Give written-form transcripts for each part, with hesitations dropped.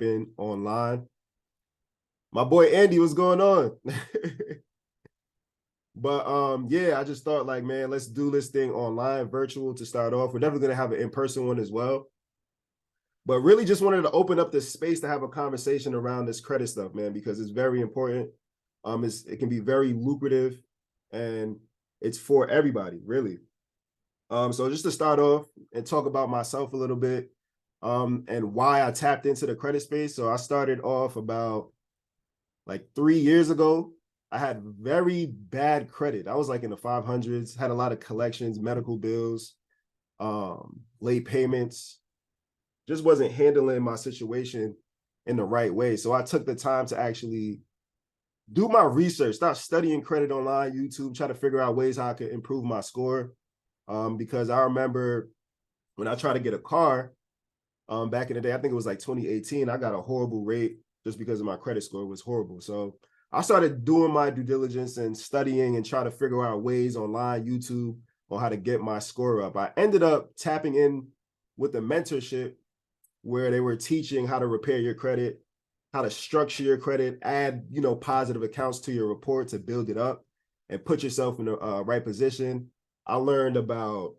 tapping online. My boy Andy, what's going on? But yeah, I just thought like, man, let's do this thing online, virtual to start off. We're never gonna have an in-person one as well. But really just wanted to open up this space to have a conversation around this credit stuff, man, because it's very important. It can be very lucrative and it's for everybody, really. So just to start off and talk about myself a little bit, and why I tapped into the credit space. So I started off about like 3 years ago. I had very bad credit. I was like in the 500s, had a lot of collections, medical bills, late payments, just wasn't handling my situation in the right way. So I took the time to actually do my research, start studying credit online, YouTube, try to figure out ways how I could improve my score. Because I remember when I tried to get a car back in the day, I think it was like 2018, I got a horrible rate just because of my credit score was horrible. So I started doing my due diligence and studying and try to figure out ways online, YouTube, on how to get my score up. I ended up tapping in with a mentorship where they were teaching how to repair your credit, how to structure your credit, add, positive accounts to your report to build it up and put yourself in the right position. I learned about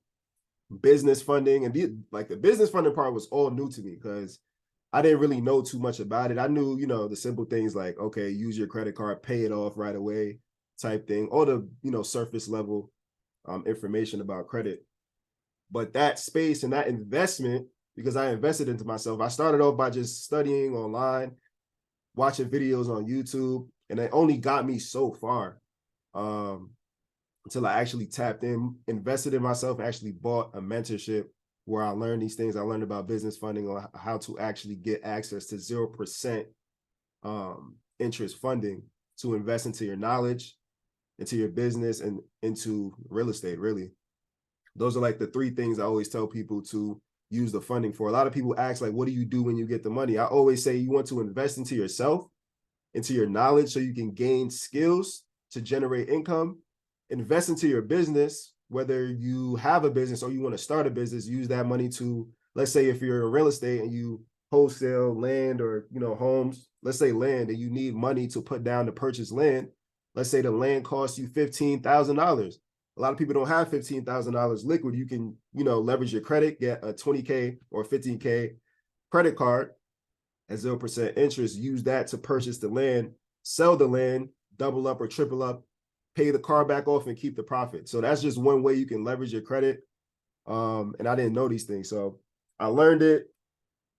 business funding, and the business funding part was all new to me because I didn't really know too much about it. I knew, the simple things like, okay, use your credit card, pay it off right away type thing, all the, surface level information about credit. But that space and that investment, because I invested into myself, I started off by just studying online, watching videos on YouTube, and it only got me so far until I actually tapped in, invested in myself, actually bought a mentorship where I learned these things. I learned about business funding, or how to actually get access to 0% interest funding to invest into your knowledge, into your business, and into real estate, really. Those are like the three things I always tell people to use the funding for. A lot of people ask, like, what do you do when you get the money? I always say you want to invest into yourself, into your knowledge, so you can gain skills to generate income. Invest into your business, whether you have a business or you want to start a business. Use that money to, let's say if you're in real estate and you wholesale land or homes, let's say land, and you need money to put down to purchase land. Let's say the land costs you $15,000. A lot of people don't have $15,000 liquid. You can, leverage your credit, get a 20K or 15K credit card at 0% interest, use that to purchase the land, sell the land, double up or triple up, pay the car back off, and keep the profit. So that's just one way you can leverage your credit. And I didn't know these things. So I learned it.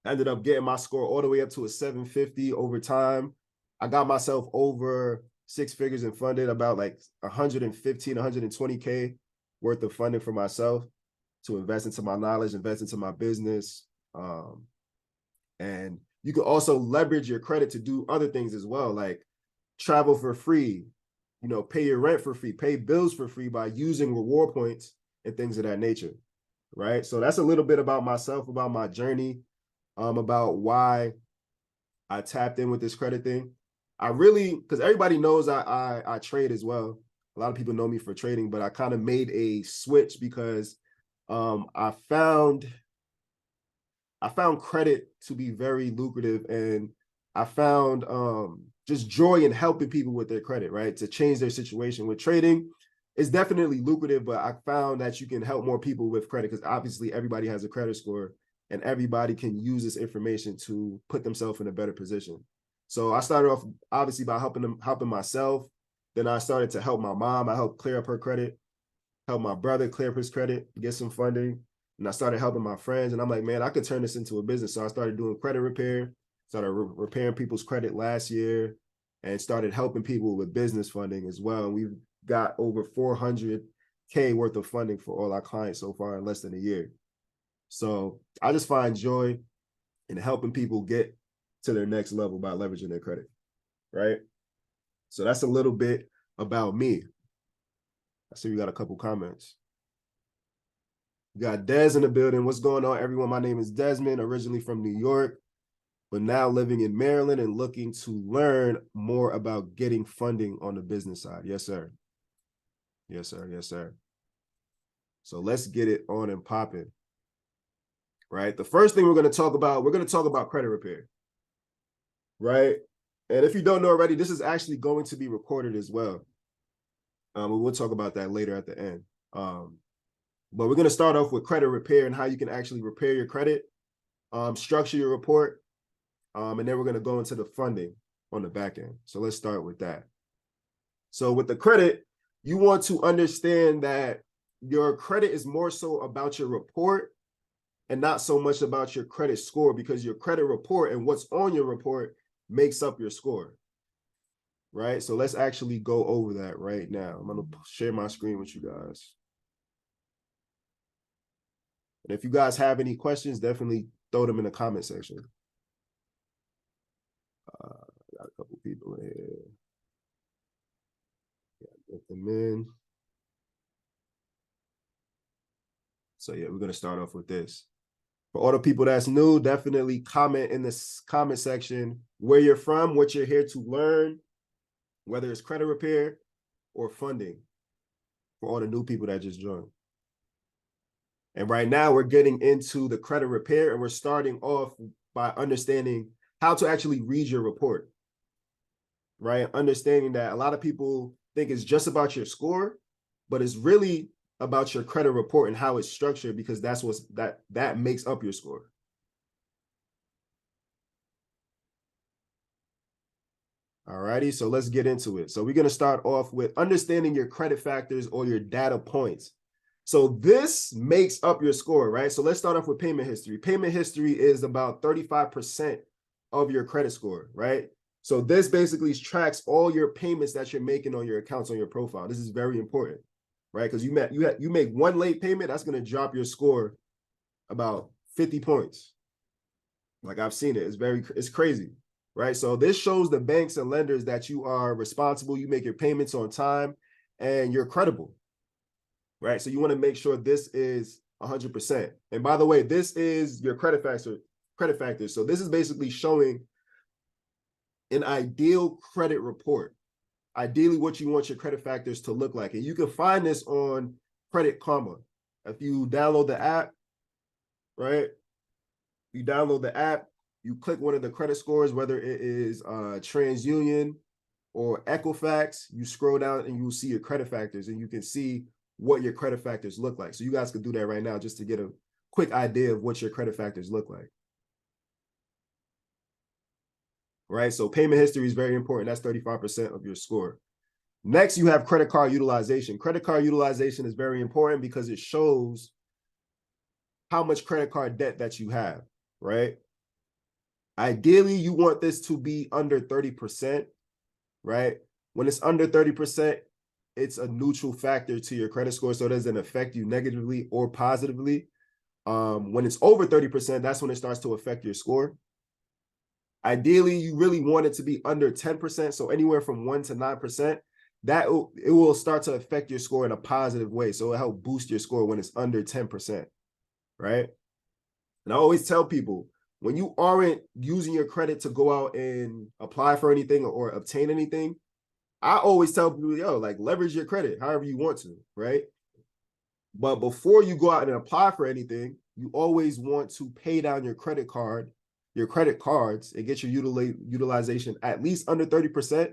I ended up getting my score all the way up to a 750 over time. I got myself over six figures and funded about like 115, 120K worth of funding for myself to invest into my knowledge, invest into my business. And you can also leverage your credit to do other things as well, like travel for free, pay your rent for free, pay bills for free by using reward points and things of that nature, right? So that's a little bit about myself, about my journey, about why I tapped in with this credit thing. I really, because everybody knows I trade as well. A lot of people know me for trading, but I kind of made a switch because I found credit to be very lucrative, and I found just joy in helping people with their credit, right? To change their situation. With trading, it's definitely lucrative, but I found that you can help more people with credit because obviously everybody has a credit score and everybody can use this information to put themselves in a better position. So I started off obviously by helping myself. Then I started to help my mom. I helped clear up her credit, help my brother clear up his credit, get some funding. And I started helping my friends. And I'm like, man, I could turn this into a business. So I started doing credit repair, started repairing people's credit last year, and started helping people with business funding as well. And we've got over 400K worth of funding for all our clients so far in less than a year. So I just find joy in helping people get to their next level by leveraging their credit, right? So that's a little bit about me. I see we got a couple comments. We got Des in the building. What's going on, everyone? My name is Desmond, originally from New York, but now living in Maryland and looking to learn more about getting funding on the business side. Yes, sir. Yes, sir. Yes, sir. So let's get it on and popping, right? The first thing we're going to talk about credit repair. right? And if you don't know already, this is actually going to be recorded as well. We'll talk about that later at the end. But we're going to start off with credit repair and how you can actually repair your credit, structure your report, and then we're going to go into the funding on the back end. So let's start with that. So with the credit, you want to understand that your credit is more so about your report and not so much about your credit score, because your credit report and what's on your report makes up your score, right? So let's actually go over that right now. I'm going to share my screen with you guys. And if you guys have any questions, definitely throw them in the comment section. Got a couple people in here. Yeah, get them in. So yeah, we're going to start off with this. For all the people that's new, definitely comment in this comment section where you're from, what you're here to learn, whether it's credit repair or funding, for all the new people that just joined. And right now we're getting into the credit repair, and we're starting off by understanding how to actually read your report, right? Understanding that a lot of people think it's just about your score, but it's really about your credit report and how it's structured, because that's what's that makes up your score. Alrighty, so let's get into it. So we're going to start off with understanding your credit factors or your data points. So this makes up your score, right? So let's start off with payment history. Payment history is about 35% of your credit score, right? So this basically tracks all your payments that you're making on your accounts on your profile. This is very important, right? Because you make one late payment, that's going to drop your score about 50 points. Like I've seen it. It's crazy, right? So this shows the banks and lenders that you are responsible, you make your payments on time, and you're credible, right? So you want to make sure this is 100%. And by the way, this is your credit factor. So this is basically showing an ideal credit report, ideally what you want your credit factors to look like. And you can find this on Credit Karma. If you download the app, right? You download the app, you click one of the credit scores, whether it is TransUnion or Equifax, you scroll down and you'll see your credit factors, and you can see what your credit factors look like. So you guys can do that right now just to get a quick idea of what your credit factors look like. Right? So payment history is very important. That's 35% of your score. Next, you have credit card utilization. Credit card utilization is very important because it shows how much credit card debt that you have, right? Ideally, you want this to be under 30%, right? When it's under 30%, it's a neutral factor to your credit score, so it doesn't affect you negatively or positively. When it's over 30%, that's when it starts to affect your score. Ideally, you really want it to be under 10%, so anywhere from 1 to 9%. It will start to affect your score in a positive way, so it'll help boost your score when it's under 10%, right? And I always tell people, when you aren't using your credit to go out and apply for anything or obtain anything, I always tell people, yo, like, leverage your credit however you want to, right? But before you go out and apply for anything, you always want to pay down your credit cards, and get your utilization at least under 30%,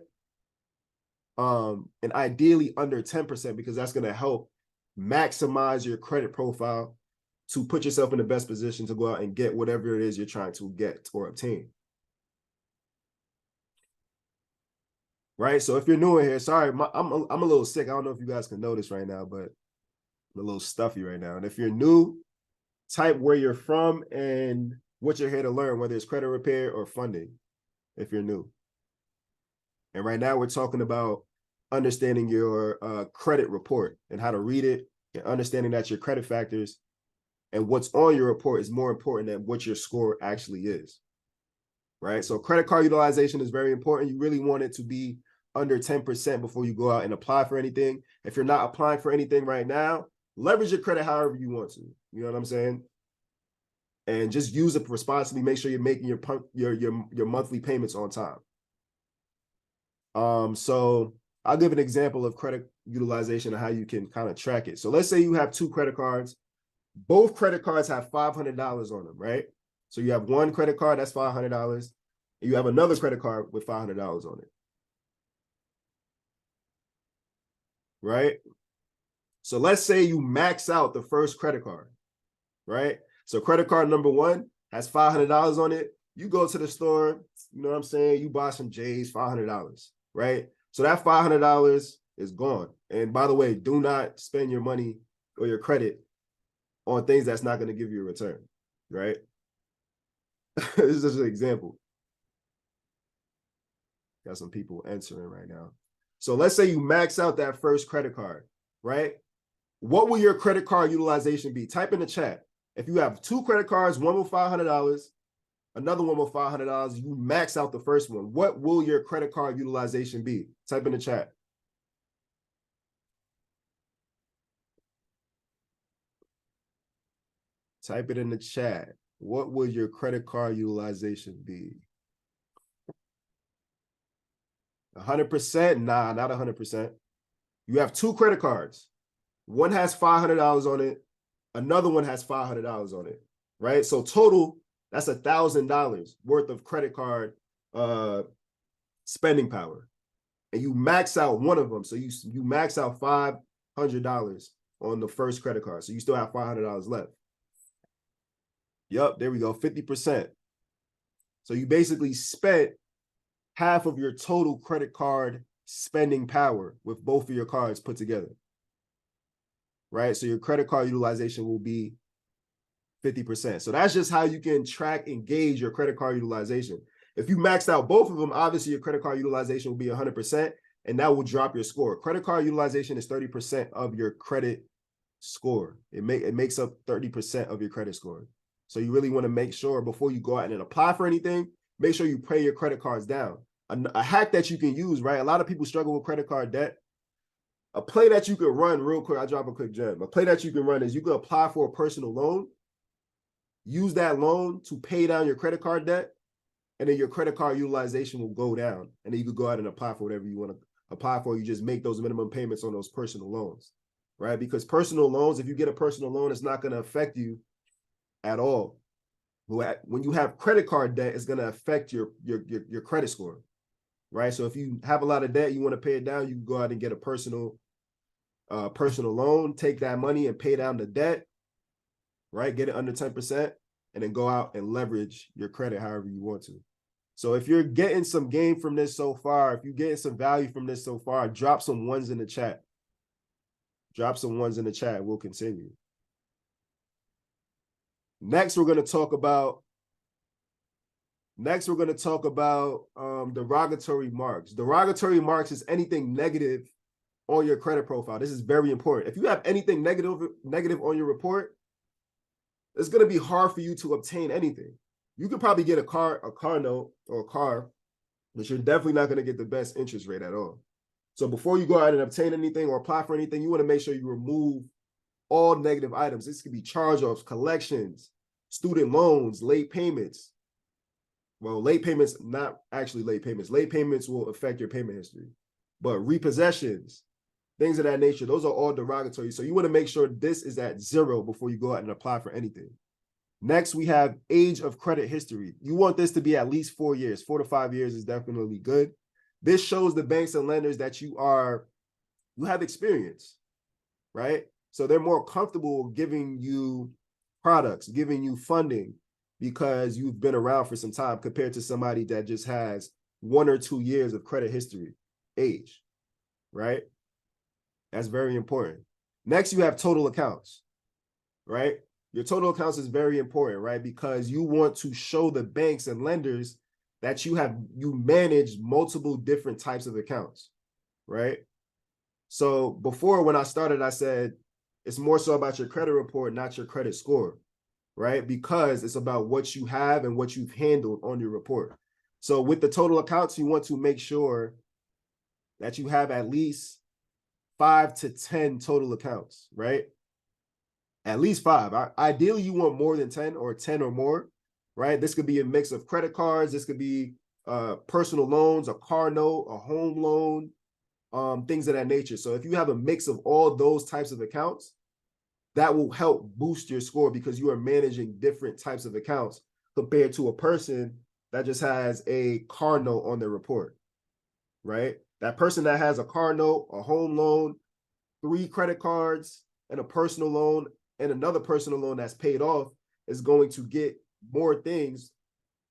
and ideally under 10%, because that's going to help maximize your credit profile to put yourself in the best position to go out and get whatever it is you're trying to get or obtain. Right? So if you're new in here, sorry, I'm a little sick. I don't know if you guys can notice right now, but I'm a little stuffy right now. And if you're new, type where you're from and what you're here to learn, whether it's credit repair or funding, if you're new. And right now we're talking about understanding your credit report and how to read it, and understanding that your credit factors and what's on your report is more important than what your score actually is, right? So credit card utilization is very important. You really want it to be under 10% before you go out and apply for anything. If you're not applying for anything right now, leverage your credit however you want to. You know what I'm saying? And just use it responsibly. Make sure you're making your monthly payments on time. So I'll give an example of credit utilization and how you can kind of track it. So let's say you have 2 credit cards. Both credit cards have $500 on them, right? So you have one credit card, that's $500. and you have another credit card with $500 on it. Right? So let's say you max out the first credit card, right? So credit card number one has $500 on it. You go to the store, you know what I'm saying? You buy some J's, $500, right? So that $500 is gone. And by the way, do not spend your money or your credit on things that's not going to give you a return, right? This is just an example. Got some people answering right now. So let's say you max out that first credit card, right? What will your credit card utilization be? Type in the chat. If you have two credit cards, one with $500, another one with $500, you max out the first one. What will your credit card utilization be? Type in the chat. Type it in the chat. What will your credit card utilization be? 100%? Nah, not 100%. You have two credit cards. One has $500 on it. Another one has $500 on it, right? So total, that's $1,000 worth of credit card spending power. And you max out one of them. So you max out $500 on the first credit card. So you still have $500 left. Yep, there we go, 50%. So you basically spent half of your total credit card spending power with both of your cards put together. Right? So your credit card utilization will be 50%. So that's just how you can track and gauge your credit card utilization. If you maxed out both of them, obviously your credit card utilization will be 100%, and that will drop your score. Credit card utilization is 30% of your credit score. It makes up 30% of your credit score. So you really want to make sure before you go out and apply for anything, make sure you pay your credit cards down. A hack that you can use, right? A lot of people struggle with credit card debt. A play that you can run real quick, I'll drop a quick gem. A play that you can run is you can apply for a personal loan, use that loan to pay down your credit card debt, and then your credit card utilization will go down. And then you could go out and apply for whatever you want to apply for. You just make those minimum payments on those personal loans, right? Because personal loans, if you get a personal loan, it's not going to affect you at all. When you have credit card debt, it's going to affect your credit score. Right. So if you have a lot of debt, you want to pay it down, you can go out and get a personal loan, take that money and pay down the debt, right? Get it under 10%, and then go out and leverage your credit however you want to. So if you're getting some gain from this so far, if you're getting some value from this so far, drop some ones in the chat. Drop some ones in the chat. We'll continue. Next, we're going to talk about derogatory marks. Derogatory marks is anything negative on your credit profile. This is very important. If you have anything negative on your report, it's going to be hard for you to obtain anything. You could probably get a car note or a car, but you're definitely not going to get the best interest rate at all. So before you go out and obtain anything or apply for anything, you want to make sure you remove all negative items. This could be charge-offs, collections, student loans, late payments. Well, late payments, not actually late payments. Late payments will affect your payment history. But repossessions, things of that nature, those are all derogatory. So you want to make sure this is at 0 before you go out and apply for anything. Next, we have age of credit history. You want this to be at least 4 years. 4 to 5 years is definitely good. This shows the banks and lenders that you have experience, right? So they're more comfortable giving you products, giving you funding, because you've been around for some time compared to somebody that just has 1 or 2 years of credit history, age, right? That's very important. Next, you have total accounts, right? Your total accounts is very important, right? Because you want to show the banks and lenders that you manage multiple different types of accounts, right? So before, when I started, I said, it's more so about your credit report, not your credit score, right? Because it's about what you have and what you've handled on your report. So with the total accounts, you want to make sure that you have at least 5 to 10 total accounts, right? At least 5. Ideally, you want more than 10 or 10 or more, right? This could be a mix of credit cards. This could be personal loans, a car note, a home loan, things of that nature. So if you have a mix of all those types of accounts, that will help boost your score because you are managing different types of accounts compared to a person that just has a car note on their report, right? That person that has a car note, a home loan, 3 credit cards, and a personal loan, and another personal loan that's paid off is going to get more things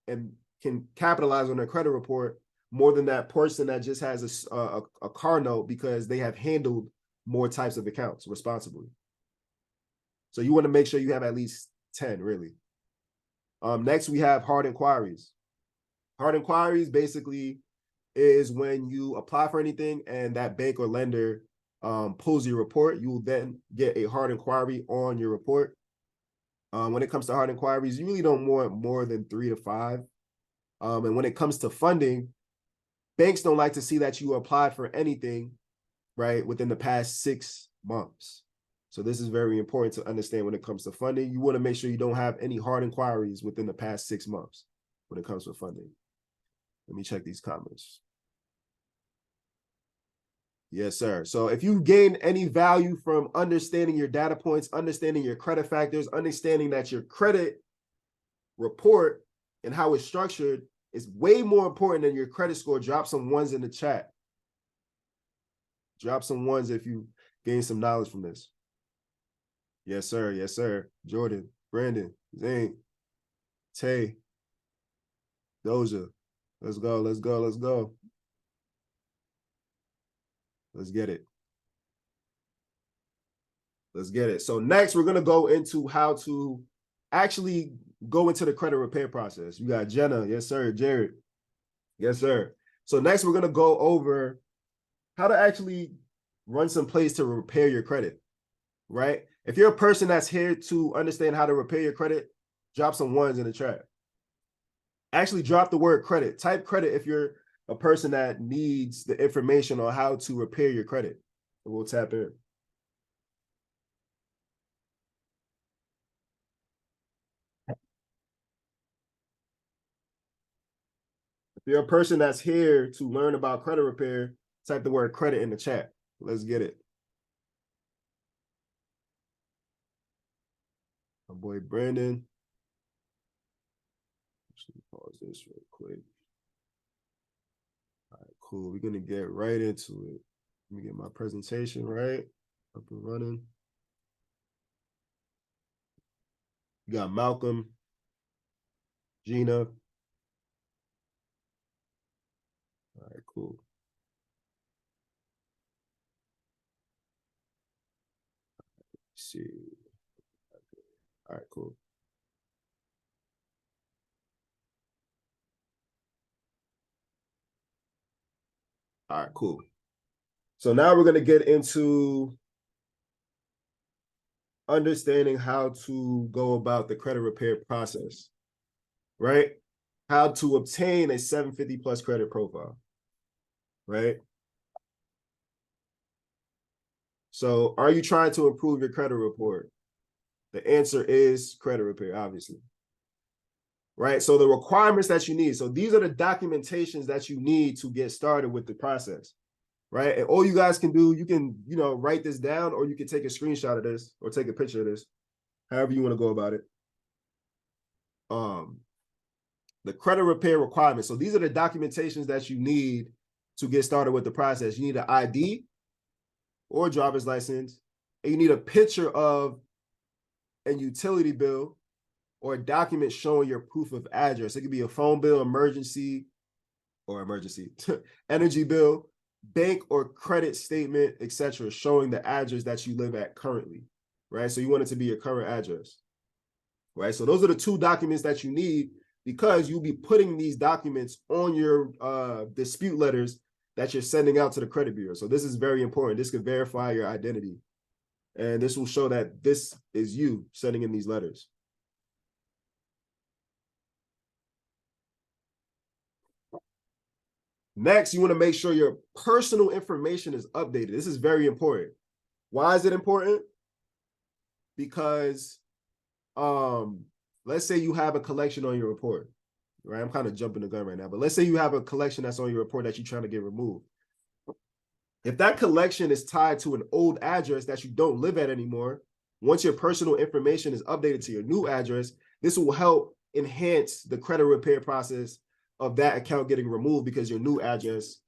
and can capitalize on their credit report more than that person that just has a car note because they have handled more types of accounts responsibly. So you want to make sure you have at least 10, really. Next, we have hard inquiries. Hard inquiries basically is when you apply for anything and that bank or lender pulls your report, you will then get a hard inquiry on your report. When it comes to hard inquiries, you really don't want more than 3 to 5. And when it comes to funding, banks don't like to see that you applied for anything, right, within the past 6 months. So this is very important to understand when it comes to funding. You want to make sure you don't have any hard inquiries within the past 6 months when it comes to funding. Let me check these comments. Yes, sir. So if you gain any value from understanding your data points, understanding your credit factors, understanding that your credit report and how it's structured is way more important than your credit score, drop some ones in the chat. Drop some ones if you gain some knowledge from this. Yes, sir. Yes, sir. Jordan, Brandon, Zane, Tay, Doja. Let's go. Let's go. Let's go. Let's get it. Let's get it. So next, we're going to go into how to actually go into the credit repair process. You got Jenna. Yes, sir. Jared. Yes, sir. So next, we're going to go over how to actually run some plays to repair your credit, right? If you're a person that's here to understand how to repair your credit, drop some ones in the chat. Actually, drop the word credit. Type credit if you're a person that needs the information on how to repair your credit. And we'll tap in. If you're a person that's here to learn about credit repair, type the word credit in the chat. Let's get it. My boy Brandon. Actually, pause this real quick. All right, cool. We're going to get right into it. Let me get my presentation right. Up and running. You got Malcolm, Gina. All right, cool. Let's see. All right, cool. All right, cool. So now we're going to get into understanding how to go about the credit repair process, right? How to obtain a 750 plus credit profile, right? So are you trying to improve your credit report? The answer is credit repair, obviously, right? So the requirements that you need. So these are the documentations that you need to get started with the process, right? And all you guys can do, you can, write this down, or you can take a screenshot of this or take a picture of this, however you want to go about it. The credit repair requirements. So these are the documentations that you need to get started with the process. You need an ID or a driver's license, and you need a picture of a utility bill or a document showing your proof of address. It could be a phone bill, emergency, energy bill, bank or credit statement, etc., showing the address that you live at currently, right? So you want it to be your current address, right? So those are the 2 documents that you need, because you'll be putting these documents on your dispute letters that you're sending out to the credit bureau. So this is very important. This could verify your identity, and this will show that this is you sending in these letters. Next, you want to make sure your personal information is updated. This is very important. Why is it important? Because let's say you have a collection on your report, right? I'm kind of jumping the gun right now, but let's say you have a collection that's on your report that you're trying to get removed. If that collection is tied to an old address that you don't live at anymore, once your personal information is updated to your new address, this will help enhance the credit repair process of that account getting removed because your new address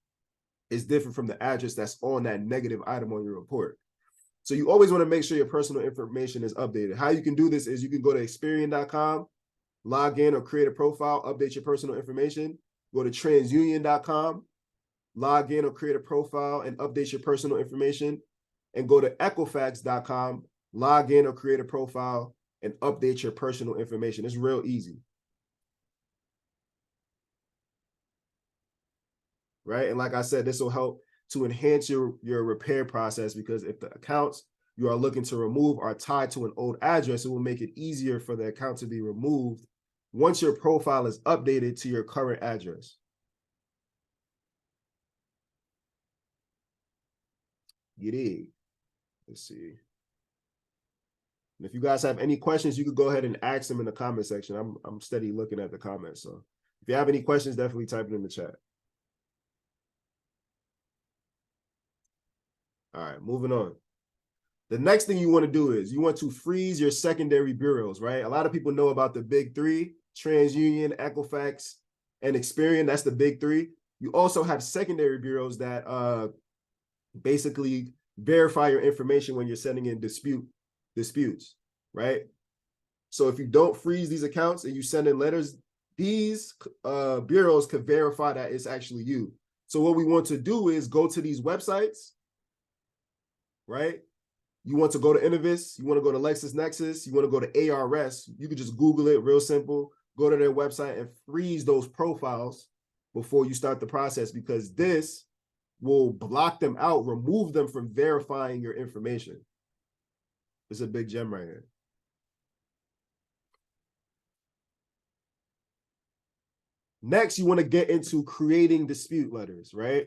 is different from the address that's on that negative item on your report. So you always want to make sure your personal information is updated. How you can do this is you can go to Experian.com, log in or create a profile, update your personal information. Go to TransUnion.com, log in or create a profile and update your personal information. And go to Equifax.com, log in or create a profile and update your personal information. It's real easy. Right? And like I said, this will help to enhance your repair process, because if the accounts you are looking to remove are tied to an old address, it will make it easier for the account to be removed once your profile is updated to your current address. You dig? Let's see. And if you guys have any questions, you could go ahead and ask them in the comment section. I'm steady looking at the comments. So if you have any questions, definitely type it in the chat. All right, moving on. The next thing you want to do is you want to freeze your secondary bureaus, right? A lot of people know about the big three: TransUnion, Equifax, and Experian. That's the big three. You also have secondary bureaus that basically verify your information when you're sending in disputes, right? So if you don't freeze these accounts and you send in letters, these bureaus could verify that it's actually you. So what we want to do is go to these websites, right? You want to go to Innovis, you want to go to LexisNexis, you want to go to ARS, you can just Google it, real simple, go to their website and freeze those profiles before you start the process, because this will block them out, remove them from verifying your information. It's a big gem right here. Next, you want to get into creating dispute letters, right?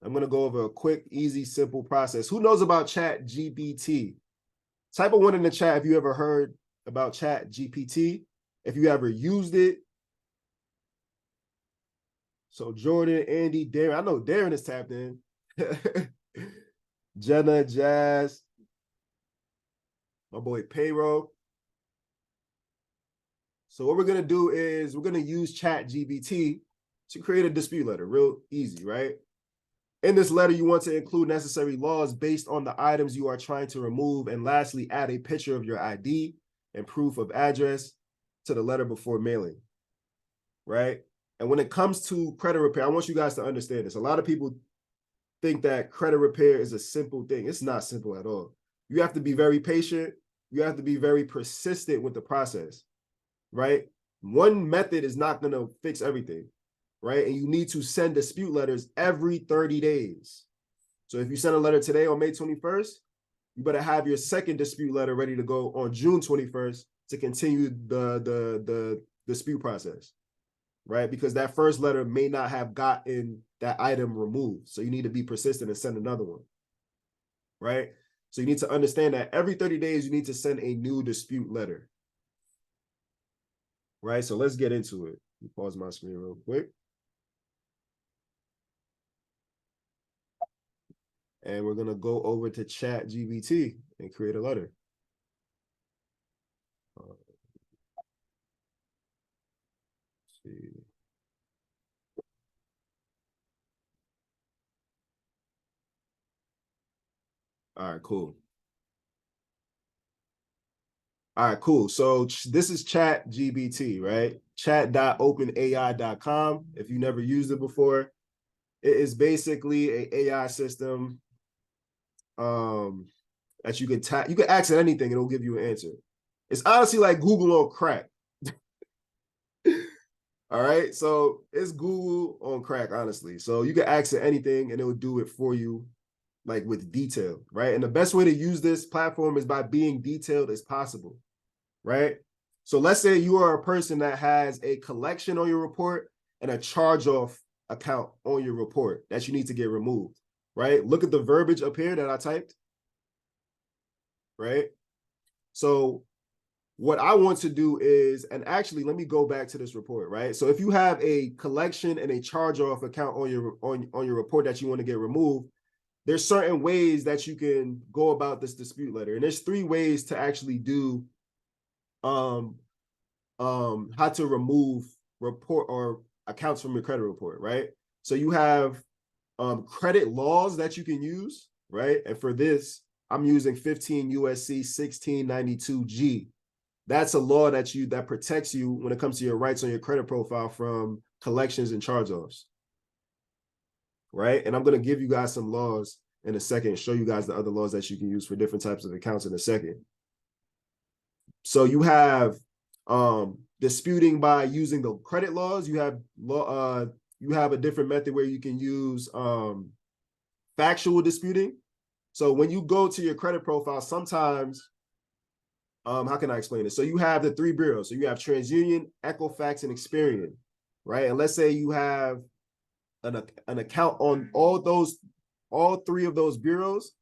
I'm going to go over a quick, easy, simple process. Who knows about ChatGPT? Type a 1 in the chat if you ever heard about ChatGPT, if you ever used it. So Jordan, Andy, Darren. I know Darren is tapped in. Jenna, Jazz, my boy Payroll. So what we're going to do is we're going to use ChatGPT to create a dispute letter. Real easy, right? In this letter, you want to include necessary laws based on the items you are trying to remove. And lastly, add a picture of your ID and proof of address to the letter before mailing, right? And when it comes to credit repair, I want you guys to understand this. A lot of people think that credit repair is a simple thing. It's not simple at all. You have to be very patient. You have to be very persistent with the process, right? One method is not going to fix everything, right? And you need to send dispute letters every 30 days. So if you send a letter today on May 21st, you better have your second dispute letter ready to go on June 21st to continue the dispute process, right? Because that first letter may not have gotten that item removed. So you need to be persistent and send another one, right? So you need to understand that every 30 days, you need to send a new dispute letter, right? So let's get into it. Let me pause my screen real quick. And we're going to go over to ChatGPT and create a letter. Let's see. All right, cool. All right, cool. So this is ChatGPT, right? Chat.openai.com. If you never used it before, it is basically an AI system that you can tap. You can ask it anything, it'll give you an answer. It's honestly like Google on crack. All right, so it's Google on crack, honestly. So you can ask it anything and it will do it for you, like with detail, right? And the best way to use this platform is by being detailed as possible, right? So let's say you are a person that has a collection on your report and a charge-off account on your report that you need to get removed, right? Look at the verbiage up here that I typed, right? So what I want to do is, and actually, let me go back to this report, right? So if you have a collection and a charge-off account on your report that you want to get removed, there's certain ways that you can go about this dispute letter. And there's 3 ways to actually do how to remove report or accounts from your credit report, right? So you have credit laws that you can use, right? And for this, I'm using 15 USC 1692G. That's a law that protects you when it comes to your rights on your credit profile from collections and charge-offs, right? And I'm going to give you guys some laws in a second, show you guys the other laws that you can use for different types of accounts in a second. So you have disputing by using the credit laws. You have a different method where you can use factual disputing. So when you go to your credit profile, sometimes, how can I explain it? So you have the 3 bureaus. So you have TransUnion, Equifax, and Experian, right? And let's say you have an account on all 3 of those bureaus.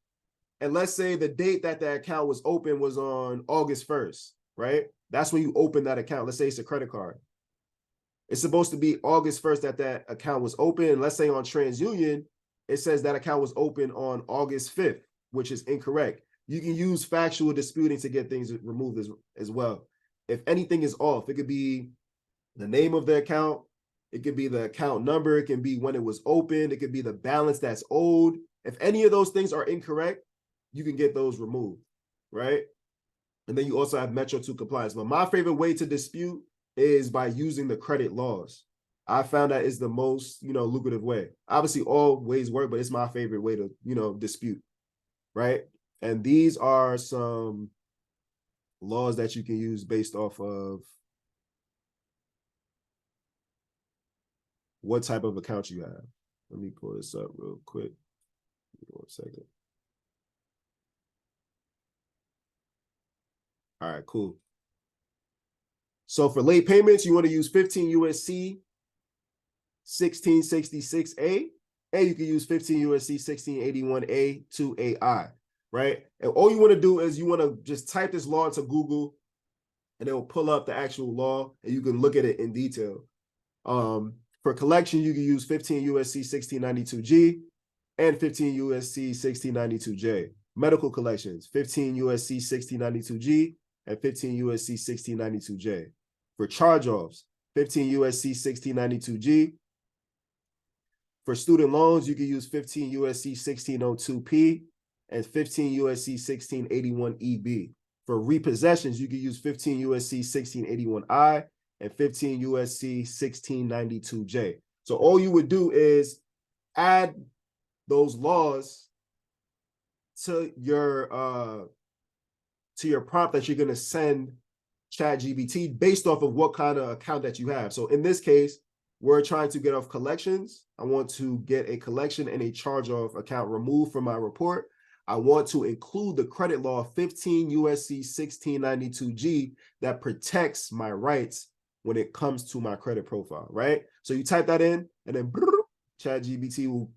And let's say the date that the account was open was on August 1st, right? That's when you open that account. Let's say it's a credit card. It's supposed to be August 1st that account was open. And let's say on TransUnion, it says that account was open on August 5th, which is incorrect. You can use factual disputing to get things removed as well. If anything is off, it could be the name of the account. It could be the account number. It can be when it was opened. It could be the balance that's owed. If any of those things are incorrect, you can get those removed, right? And then you also have Metro 2 compliance. But my favorite way to dispute is by using the credit laws. I found that is the most, lucrative way. Obviously, all ways work, but it's my favorite way to, dispute, right? And these are some laws that you can use based off of what type of account you have. Let me pull this up real quick. Give me 1 second. All right, cool. So for late payments, you want to use 15 USC 1666A, and you can use 15 USC 1681A to AI, right? And all you want to do is you want to just type this law into Google, and it will pull up the actual law, and you can look at it in detail. For collection, you can use 15 USC 1692G and 15 USC 1692J. Medical collections, 15 USC 1692G and 15 USC 1692J. For charge-offs, 15 USC 1692G. For student loans, you can use 15 USC 1602P and 15 USC 1681EB. For repossessions, you can use 15 USC 1681I and 15 USC 1692J. So all you would do is add those laws to your prompt that you're going to send ChatGPT based off of what kind of account that you have. So in this case, we're trying to get off collections. I want to get a collection and a charge-off account removed from my report. I want to include the credit law 15 USC 1692G that protects my rights when it comes to my credit profile, right? So you type that in, and then ChatGPT will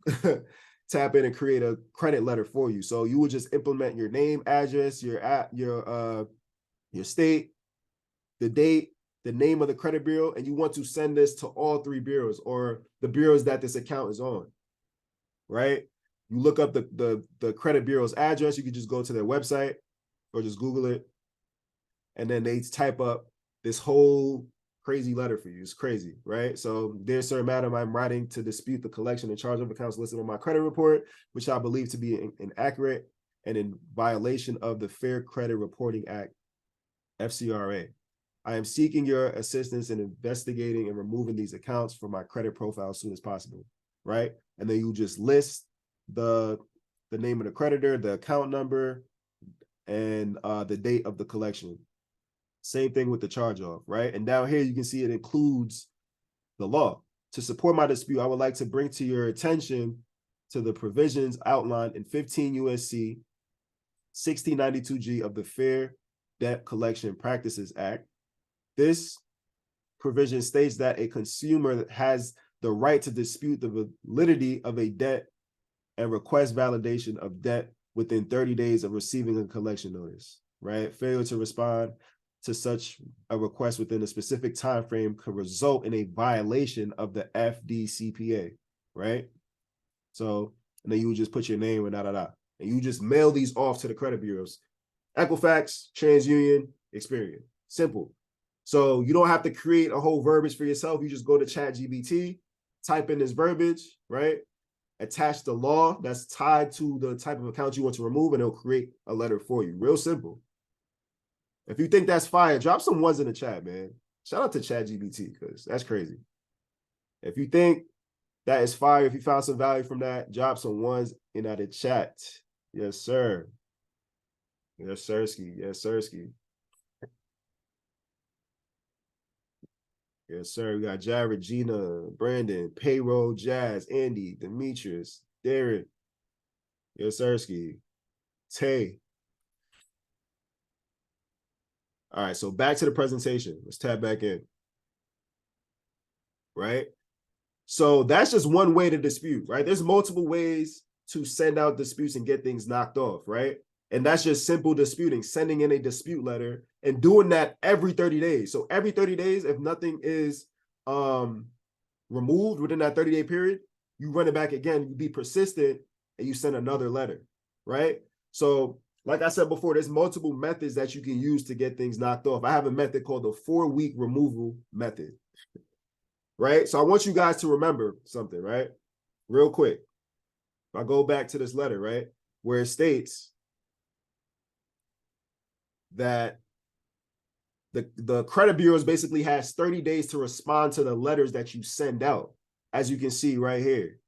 tap in and create a credit letter for you. So you would just implement your name, address, your state, the date, the name of the credit bureau, and you want to send this to all 3 bureaus or the bureaus that this account is on, right? You look up the credit bureau's address. You can just go to their website or just Google it, and then they type up this whole crazy letter for you. It's crazy, right? So, dear sir, madam, I'm writing to dispute the collection and charge of accounts listed on my credit report, which I believe to be inaccurate and in violation of the Fair Credit Reporting Act, FCRA. I am seeking your assistance in investigating and removing these accounts from my credit profile as soon as possible, right? And then you just list the name of the creditor, the account number, and the date of the collection. Same thing with the charge-off, right? And down here, you can see it includes the law. To support my dispute, I would like to bring to your attention to the provisions outlined in 15 USC 1692G of the Fair Debt Collection Practices Act. This provision states that a consumer has the right to dispute the validity of a debt and request validation of debt within 30 days of receiving a collection notice, right? Failure to respond to such a request within a specific time frame could result in a violation of the FDCPA, right? So, and then you would just put your name and and you just mail these off to the credit bureaus. Equifax, TransUnion, Experian. Simple. So you don't have to create a whole verbiage for yourself. You just go to ChatGPT, type in this verbiage, right? Attach the law that's tied to the type of account you want to remove, and it'll create a letter for you. Real simple. If you think that's fire, drop some ones in the chat, man. Shout out to ChatGPT, because that's crazy. If you think that is fire, if you found some value from that, drop some ones in the chat. Yes, sir. Yes, sirski. Yes, sirski. Yes, sir. We got Jared, Gina, Brandon, Payroll, Jazz, Andy, Demetrius, Darren. Yes, sirski. Tay. All right, so back to the presentation. Let's tab back in. Right? So that's just one way to dispute, right? There's multiple ways to send out disputes and get things knocked off, right? And that's just simple disputing, sending in a dispute letter and doing that every 30 days. So every 30 days, if nothing is removed within that 30-day period, you run it back again, you be persistent, and you send another letter, right? So like I said before, there's multiple methods that you can use to get things knocked off. I have a method called the 4-week removal method, right? So I want you guys to remember something, right? Real quick. If I go back to this letter, right, where it states that the credit bureaus basically has 30 days to respond to the letters that you send out, as you can see right here.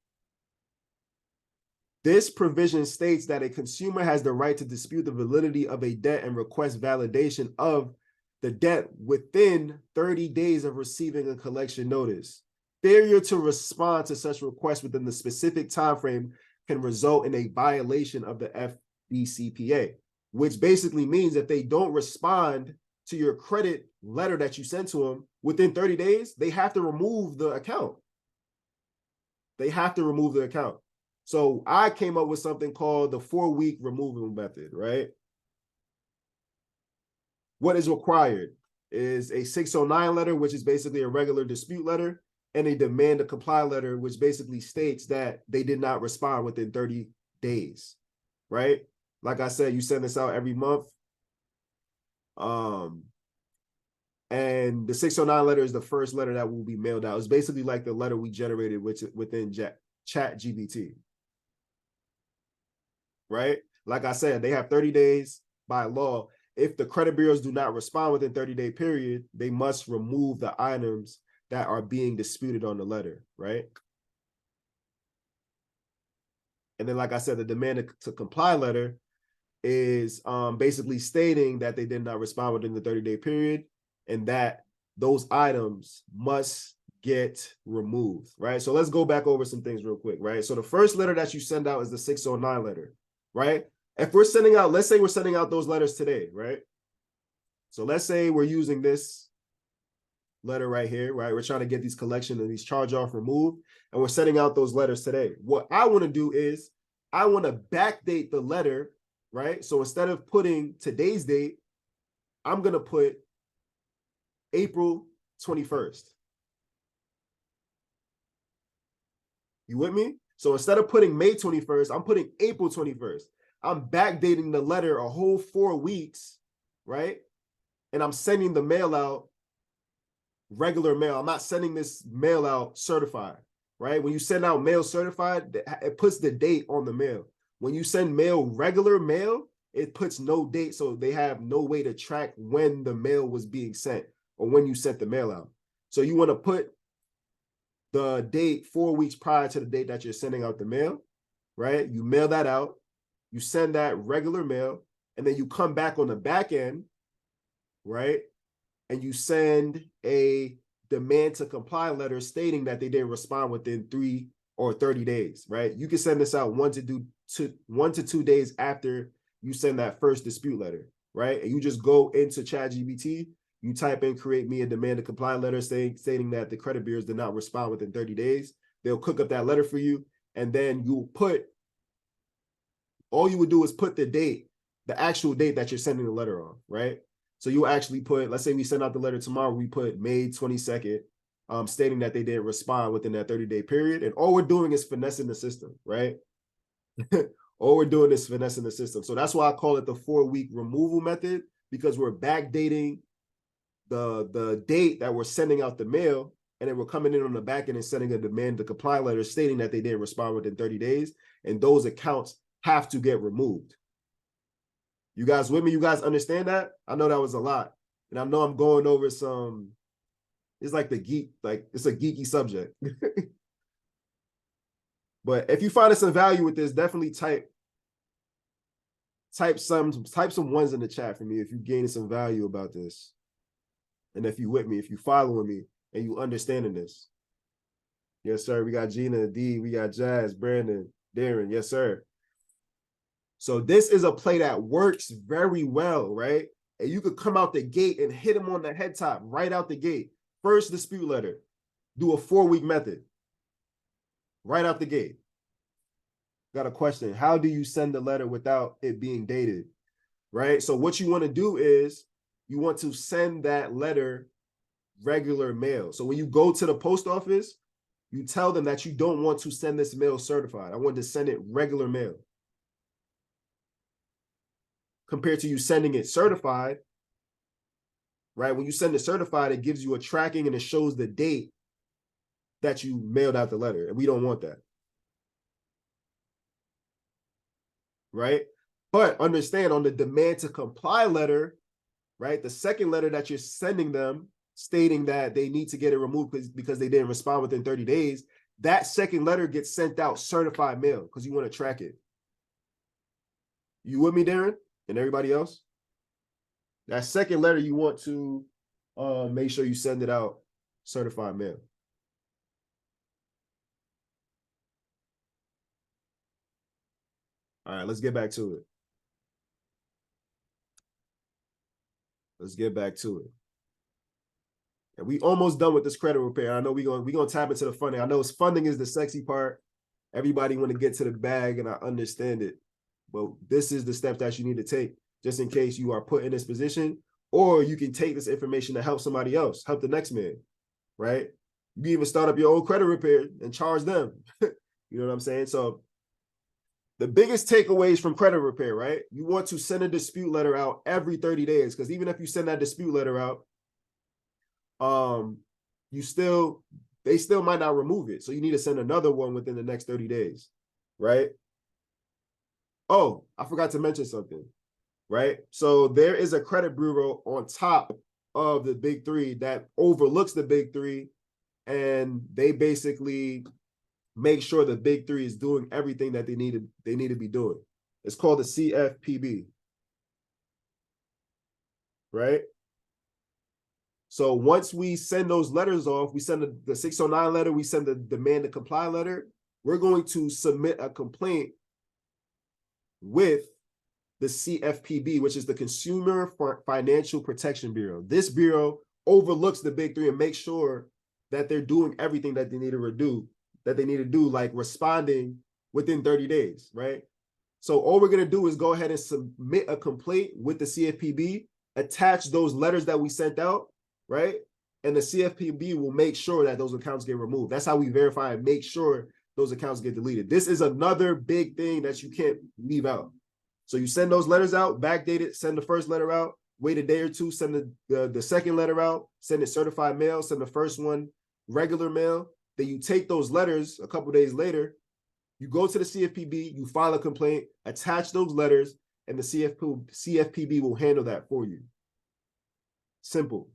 This provision states that a consumer has the right to dispute the validity of a debt and request validation of the debt within 30 days of receiving a collection notice. Failure to respond to such requests within the specific time frame can result in a violation of the FDCPA, which basically means that they don't respond to your credit letter that you sent to them within 30 days, they have to remove the account. They have to remove the account. So I came up with something called the 4-week removal method, right? What is required is a 609 letter, which is basically a regular dispute letter, and a demand to comply letter, which basically states that they did not respond within 30 days, right? Like I said, you send this out every month. And the 609 letter is the first letter that will be mailed out. It's basically like the letter we generated within ChatGPT, right? Like I said, they have 30 days by law. If the credit bureaus do not respond within 30-day period, they must remove the items that are being disputed on the letter, right? And then, like I said, the demand to comply letter is basically stating that they did not respond within the 30-day period and that those items must get removed, right? So let's go back over some things real quick, right? So the first letter that you send out is the 609 letter, right? If we're sending out, let's say we're sending out those letters today, right? So let's say we're using this letter right here, right? We're trying to get these collection and these charge-off removed, and we're sending out those letters today. What I want to do is I want to backdate the letter, right? So instead of putting today's date, I'm going to put April 21st. You with me? So instead of putting May 21st, I'm putting April 21st. I'm backdating the letter a whole 4 weeks, right? And I'm sending the mail out regular mail. I'm not sending this mail out certified, right? When you send out mail certified, it puts the date on the mail. When you send mail regular mail, it puts no date, so they have no way to track when the mail was being sent or when you sent the mail out. So you want to put the date 4 weeks prior to the date that you're sending out the mail, right? You mail that out, you send that regular mail, and then you come back on the back end, right? And you send a demand to comply letter stating that they didn't respond within 3 or 30 days, right? You can send this out 1 to 2 days after you send that first dispute letter, right? And you just go into ChatGPT, you type in, create me a demand to comply letter stating that the credit bureaus did not respond within 30 days. They'll cook up that letter for you. And then you'll put, all you would do is put the date, the actual date that you're sending the letter on, right? So you actually put, let's say we send out the letter tomorrow, we put May 22nd, stating that they didn't respond within that 30-day period. And all we're doing is finessing the system, right? All we're doing is finessing the system. So that's why I call it the 4-week removal method, because we're backdating the date that we're sending out the mail, and then we're coming in on the back end and sending a demand to comply letter stating that they didn't respond within 30 days, and those accounts have to get removed. You guys with me? You guys understand that? I know that was a lot, and I know I'm going over some. It's like it's a geeky subject. But if you find some value with this, definitely type some ones in the chat for me if you're gaining some value about this. And if you with me, if you following me and you understanding this. Yes, sir. We got Gina, D, we got Jazz, Brandon, Darren. Yes, sir. So this is a play that works very well, right? And you could come out the gate and hit him on the head top right out the gate. First dispute letter. Do a 4-week method. Right out the gate. Got a question. How do you send the letter without it being dated? Right? So what you want to do is you want to send that letter regular mail. So when you go to the post office, you tell them that you don't want to send this mail certified. I want to send it regular mail. Compared to you sending it certified, right? When you send it certified, it gives you a tracking and it shows the date that you mailed out the letter. And we don't want that. Right? But understand on the demand to comply letter, right? The second letter that you're sending them stating that they need to get it removed because they didn't respond within 30 days, that second letter gets sent out certified mail because you want to track it. You with me, Darren? And everybody else? That second letter, you want to make sure you send it out certified mail. All right, let's get back to it. Let's get back to it. And we almost done with this credit repair. I know we're gonna tap into the funding. I know funding is the sexy part. Everybody want to get to the bag, and I understand it. But this is the step that you need to take just in case you are put in this position, or you can take this information to help somebody else, help the next man, right? You can even start up your own credit repair and charge them. You know what I'm saying? So the biggest takeaways from credit repair, right? You want to send a dispute letter out every 30 days, because even if you send that dispute letter out, they still might not remove it. So you need to send another one within the next 30 days, right? Oh, I forgot to mention something, right? So there is a credit bureau on top of the big three that overlooks the big three, and they basically make sure the big three is doing everything that they need to be doing. It's called the CFPB, right? So once we send those letters off, we send the 609 letter, we send the demand to comply letter, we're going to submit a complaint with the CFPB, which is the Consumer Financial Protection Bureau. This bureau overlooks the big three and makes sure that they're doing everything that they need to do, like responding within 30 days, right? So all we're going to do is go ahead and submit a complaint with the CFPB, attach those letters that we sent out, right? And the CFPB will make sure that those accounts get removed. That's how we verify and make sure those accounts get deleted. This is another big thing that you can't leave out. So you send those letters out, backdate it, send the first letter out, wait a day or two, send the second letter out, send it certified mail, send the first one regular mail. Then you take those letters a couple days later, you go to the CFPB, you file a complaint, attach those letters, and the CFPB will handle that for you. Simple.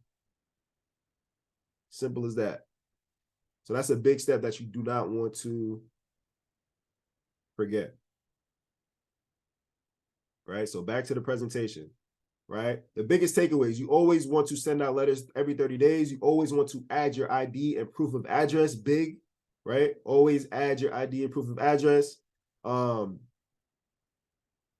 Simple as that. So that's a big step that you do not want to forget. Right? So back to the presentation, right? The biggest takeaways, you always want to send out letters every 30 days. You always want to add your ID and proof of address, big, right? Always add your ID and proof of address. And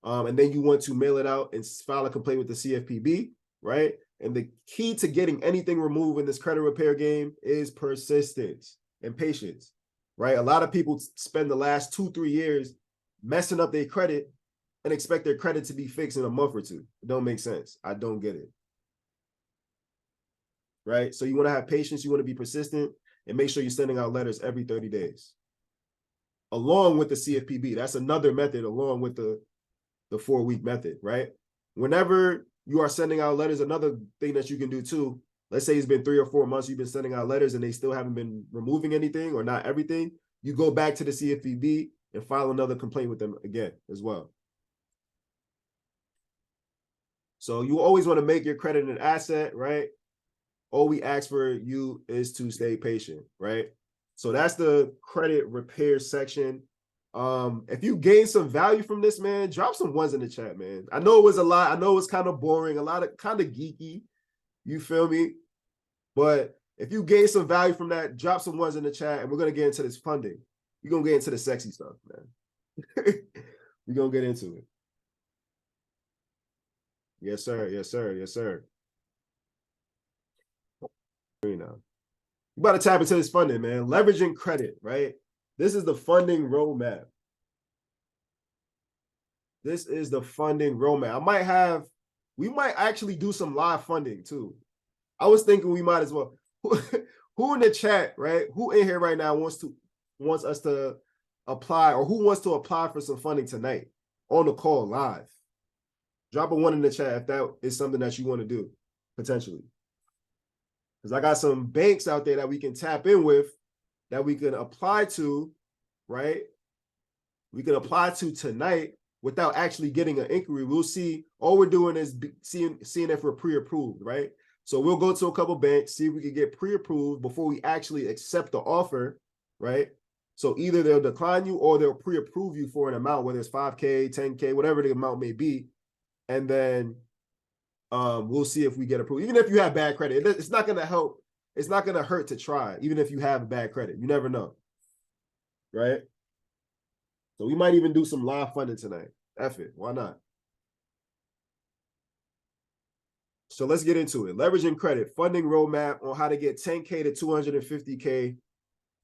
then you want to mail it out and file a complaint with the CFPB, right? And the key to getting anything removed in this credit repair game is persistence and patience, right? A lot of people spend the last 2-3 years messing up their credit and expect their credit to be fixed in a month or two. It don't make sense. I don't get it, right? So you want to have patience. You want to be persistent and make sure you're sending out letters every 30 days along with the CFPB. That's another method along with the 4-week method, right? Whenever you are sending out letters, another thing that you can do too let's say it's been 3 or 4 months, you've been sending out letters and they still haven't been removing anything or not everything, you go back to the CFPB and file another complaint with them again as well. So you always want to make your credit an asset, right? All we ask for you is to stay patient, right? So that's the credit repair section. If you gain some value from this, man, drop some ones in the chat, man. I know it was a lot. I know it was kind of boring, a lot of kind of geeky. You feel me? But if you gain some value from that, drop some ones in the chat, and we're gonna get into this funding. We're gonna get into the sexy stuff, man. We're gonna get into it. Yes, sir. Yes, sir. Yes, sir. You know, you about to tap into this funding, man. Leveraging credit, right? This is the funding roadmap. This is the funding roadmap. We might actually do some live funding too. I was thinking we might as well. Who in the chat, right? Who in here right now wants us to apply, or who wants to apply for some funding tonight on the call live? Drop a 1 in the chat if that is something that you want to do, potentially. Because I got some banks out there that we can tap in with, that we can apply to, right? We can apply to tonight without actually getting an inquiry. We'll see. All we're doing is seeing if we're pre-approved, right? So we'll go to a couple banks, see if we can get pre-approved before we actually accept the offer, right? So either they'll decline you or they'll pre-approve you for an amount, whether it's 5K, 10K, whatever the amount may be. And then we'll see if we get approved. Even if you have bad credit, it's not going to help. It's not going to hurt to try, even if you have a bad credit. You never know, right? So we might even do some live funding tonight. F it. Why not? So let's get into it. Leveraging credit, funding roadmap on how to get 10K to 250K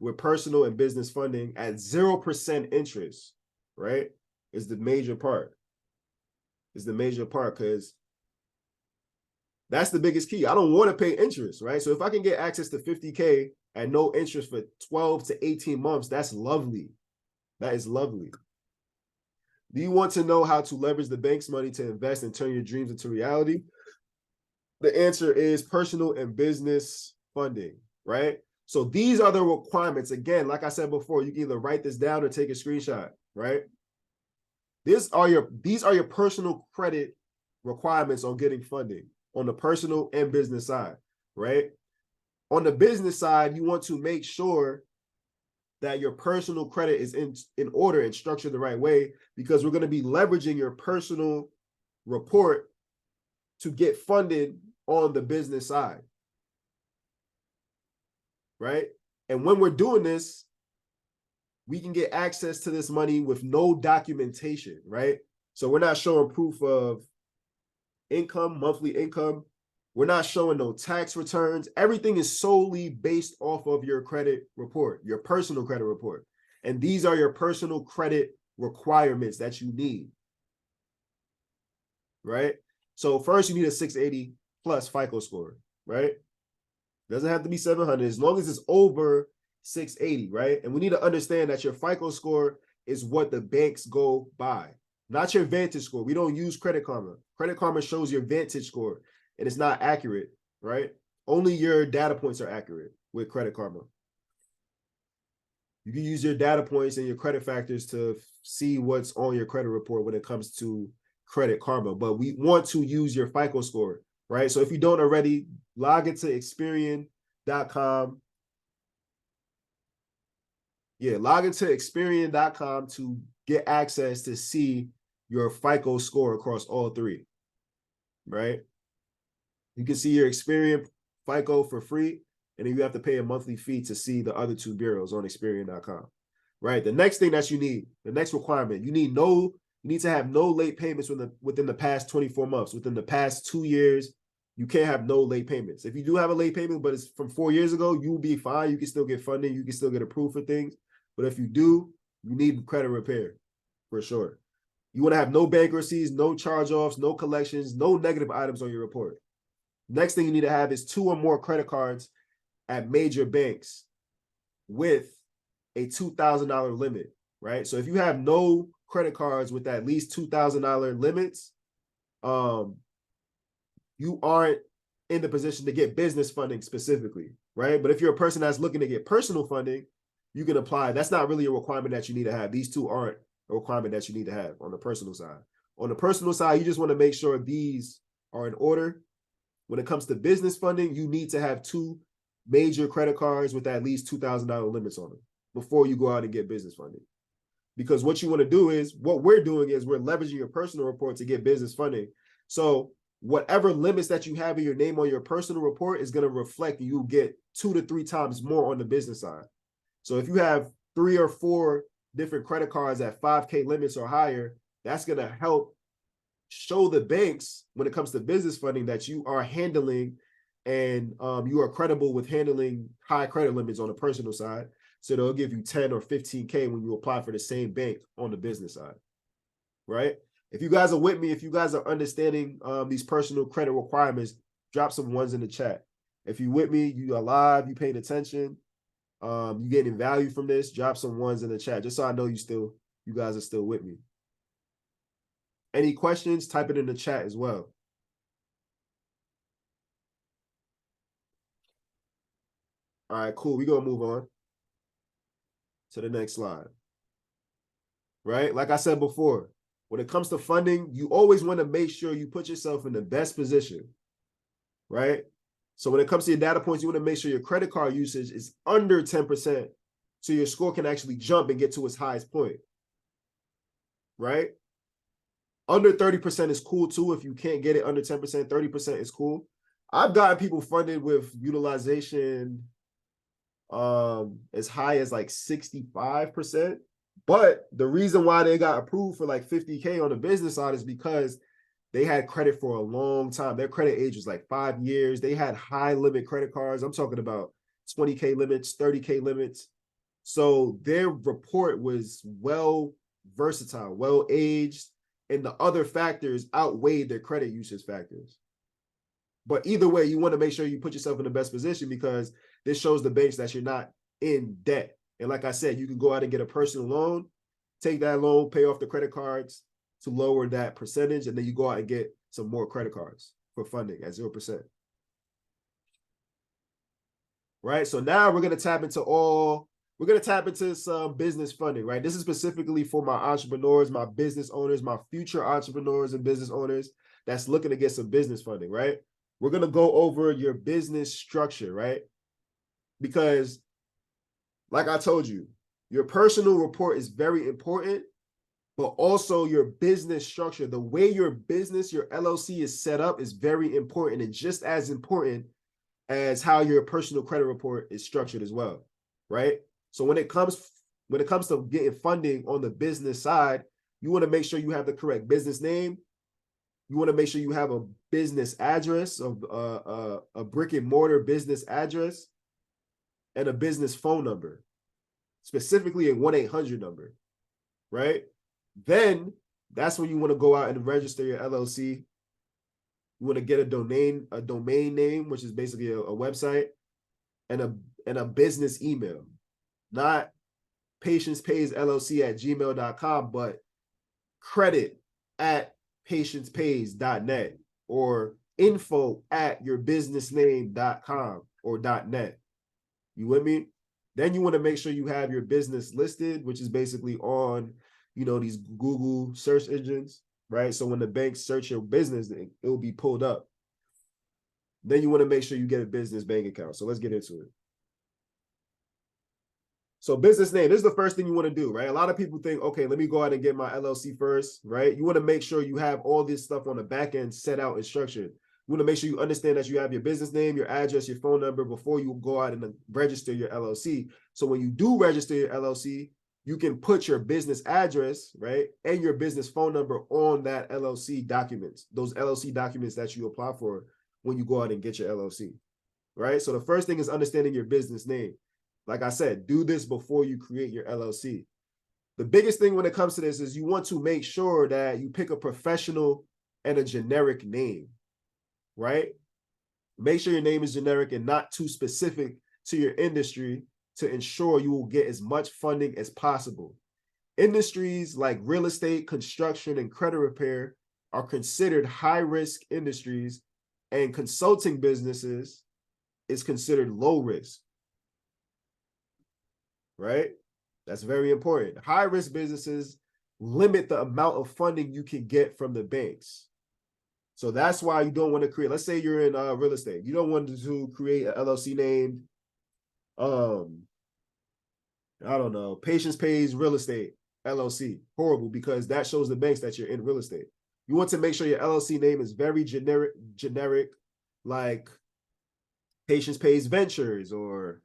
with personal and business funding at 0% interest, right? Is the major part. Is the major part, because that's the biggest key. I don't want to pay interest, right? So if I can get access to 50K at no interest for 12 to 18 months, that's lovely. That is lovely. Do you want to know how to leverage the bank's money to invest and turn your dreams into reality? The answer is personal and business funding, right? So these are the requirements. Again, like I said before, you can either write this down or take a screenshot, right? These are your personal credit requirements on getting funding on the personal and business side, right? On the business side, you want to make sure that your personal credit is in order and structured the right way, because we're going to be leveraging your personal report to get funded on the business side, right? And when we're doing this, we can get access to this money with no documentation, right? So we're not showing proof of income, monthly income. We're not showing no tax returns. Everything is solely based off of your credit report, your personal credit report. And these are your personal credit requirements that you need, right? So first you need a 680 plus FICO score, right? Doesn't have to be 700, as long as it's over 680, right? And we need to understand that your FICO score is what the banks go by, not your Vantage score. We don't use Credit Karma. Credit Karma shows your Vantage score, and it's not accurate, right? Only your data points are accurate with Credit Karma. You can use your data points and your credit factors to see what's on your credit report when it comes to Credit Karma, but we want to use your FICO score, right? So if you don't already, log into Experian.com. Yeah, log into Experian.com to get access to see your FICO score across all three, right? You can see your Experian FICO for free, and then you have to pay a monthly fee to see the other two bureaus on Experian.com, right? The next thing that you need, the next requirement, you need to have no late payments within the past 24 months. Within the past 2 years, you can't have no late payments. If you do have a late payment, but it's from 4 years ago, you'll be fine. You can still get funding. You can still get approved for things. But if you do, you need credit repair for sure. You want to have no bankruptcies, no charge-offs, no collections, no negative items on your report. Next thing you need to have is 2 or more credit cards at major banks with a $2,000 limit, right? So if you have no credit cards with at least $2,000 limits, you aren't in the position to get business funding specifically, right? But if you're a person that's looking to get personal funding, you can apply. That's not really a requirement that you need to have. These two aren't a requirement that you need to have on the personal side. On the personal side, you just want to make sure these are in order. When it comes to business funding, you need to have 2 major credit cards with at least $2,000 limits on them before you go out and get business funding. Because what you want to do is, what we're doing is we're leveraging your personal report to get business funding. So whatever limits that you have in your name on your personal report is going to reflect you get 2 to 3 times more on the business side. So if you have 3 or 4 different credit cards at 5K limits or higher, that's going to help show the banks when it comes to business funding that you are handling and you are credible with handling high credit limits on the personal side. So they'll give you 10 or 15K when you apply for the same bank on the business side, right? If you guys are with me, if you guys are understanding these personal credit requirements, drop some ones in the chat. If you're with me, you are live, you paying attention, you getting value from this, drop some ones in the chat, just so I know you guys are still with me. Any questions, type it in the chat as well. All right, cool. We're going to move on to the next slide. Right? Like I said before, when it comes to funding, you always want to make sure you put yourself in the best position. Right? So when it comes to your data points, you want to make sure your credit card usage is under 10% so your score can actually jump and get to its highest point. Right? Under 30% is cool too. If you can't get it under 10%, 30% is cool. I've gotten people funded with utilization as high as like 65%. But the reason why they got approved for like 50K on the business side is because they had credit for a long time. Their credit age was like 5 years. They had high limit credit cards. I'm talking about 20K limits, 30K limits. So their report was well versatile, well aged, and the other factors outweighed their credit usage factors. But either way, you want to make sure you put yourself in the best position because this shows the banks that you're not in debt. And like I said, you can go out and get a personal loan, take that loan, pay off the credit cards to lower that percentage, and then you go out and get some more credit cards for funding at 0%. Right? So now we're going to tap into some business funding, right? This is specifically for my entrepreneurs, my business owners, my future entrepreneurs and business owners that's looking to get some business funding, right? We're going to go over your business structure, right? Because like I told you, your personal report is very important, but also your business structure, the way your business, your LLC is set up is very important and just as important as how your personal credit report is structured as well, right? So when it comes to getting funding on the business side, you want to make sure you have the correct business name. You want to make sure you have a business address, a brick and mortar business address, and a business phone number, specifically a 1-800 number, right? Then that's when you want to go out and register your LLC. You want to get a domain name, which is basically a website, and a business email, not patiencepayslc@gmail.com, but credit@patiencepays.net or info@yourbusinessname.com or .net. You with me? Then you want to make sure you have your business listed, which is basically on, these Google search engines, right? So when the banks search your business, it will be pulled up. Then you want to make sure you get a business bank account. So let's get into it. So business name, this is the first thing you want to do, right? A lot of people think, okay, let me go out and get my LLC first, right? You want to make sure you have all this stuff on the back end set out and structured. You want to make sure you understand that you have your business name, your address, your phone number before you go out and register your LLC. So when you do register your LLC, you can put your business address, right, and your business phone number on that LLC documents, those LLC documents that you apply for when you go out and get your LLC, right? So the first thing is understanding your business name. Like I said, do this before you create your LLC. The biggest thing when it comes to this is you want to make sure that you pick a professional and a generic name, right? Make sure your name is generic and not too specific to your industry to ensure you will get as much funding as possible. Industries like real estate, construction, and credit repair are considered high-risk industries and consulting businesses is considered low risk, right? That's very important. High risk businesses limit the amount of funding you can get from the banks. So that's why you don't want to create, let's say you're in real estate. You don't want to create an LLC named, I don't know, Patience Pays Real Estate LLC. Horrible, because that shows the banks that you're in real estate. You want to make sure your LLC name is very generic, like Patience Pays Ventures or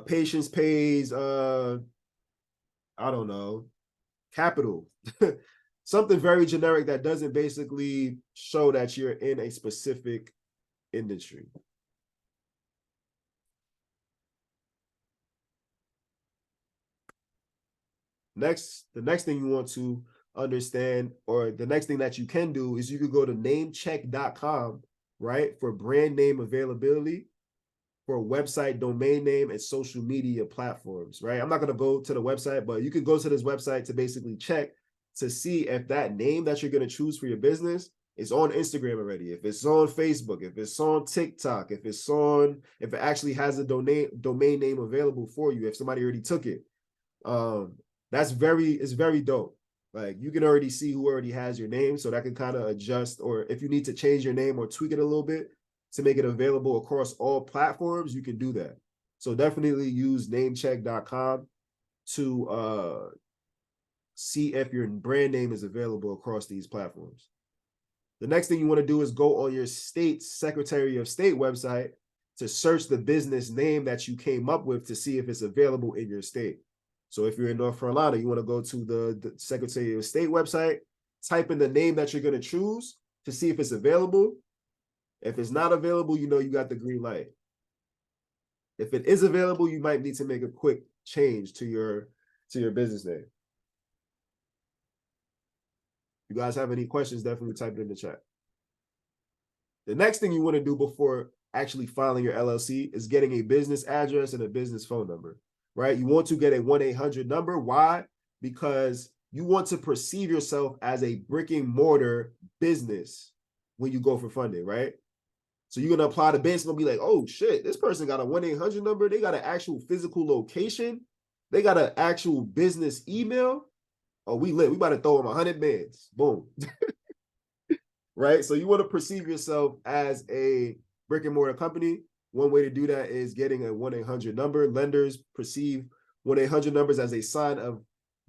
Patience Pays, I don't know, Capital. Something very generic that doesn't basically show that you're in a specific industry. The next thing you want to understand, or the next thing that you can do, is you could go to namecheck.com, right, for brand name availability for website, domain name, and social media platforms, right? I'm not going to go to the website, but you can go to this website to basically check to see if that name that you're going to choose for your business is on Instagram already, if it's on Facebook, if it's on TikTok, if it actually has a domain name available for you, if somebody already took it. It's very dope. Like, you can already see who already has your name, so that can kind of adjust, or if you need to change your name or tweak it a little bit to make it available across all platforms, you can do that. So definitely use namecheck.com to see if your brand name is available across these platforms. The next thing you want to do is go on your state's Secretary of State website to search the business name that you came up with to see if it's available in your state. So if you're in North Carolina, you want to go to the Secretary of State website, type in the name that you're going to choose to see if it's available. If it's not available, you know you got the green light. If it is available, you might need to make a quick change to your business name. If you guys have any questions, definitely type it in the chat. The next thing you want to do before actually filing your LLC is getting a business address and a business phone number, right? You want to get a 1-800 number. Why? Because you want to perceive yourself as a brick and mortar business when you go for funding, right? So you're going to apply to banks and they'll be like, oh shit, this person got a 1-800 number. They got an actual physical location. They got an actual business email. Oh, we lit. We about to throw them 100 bands. Boom. Right? So you want to perceive yourself as a brick and mortar company. One way to do that is getting a 1-800 number. Lenders perceive 1-800 numbers as a sign of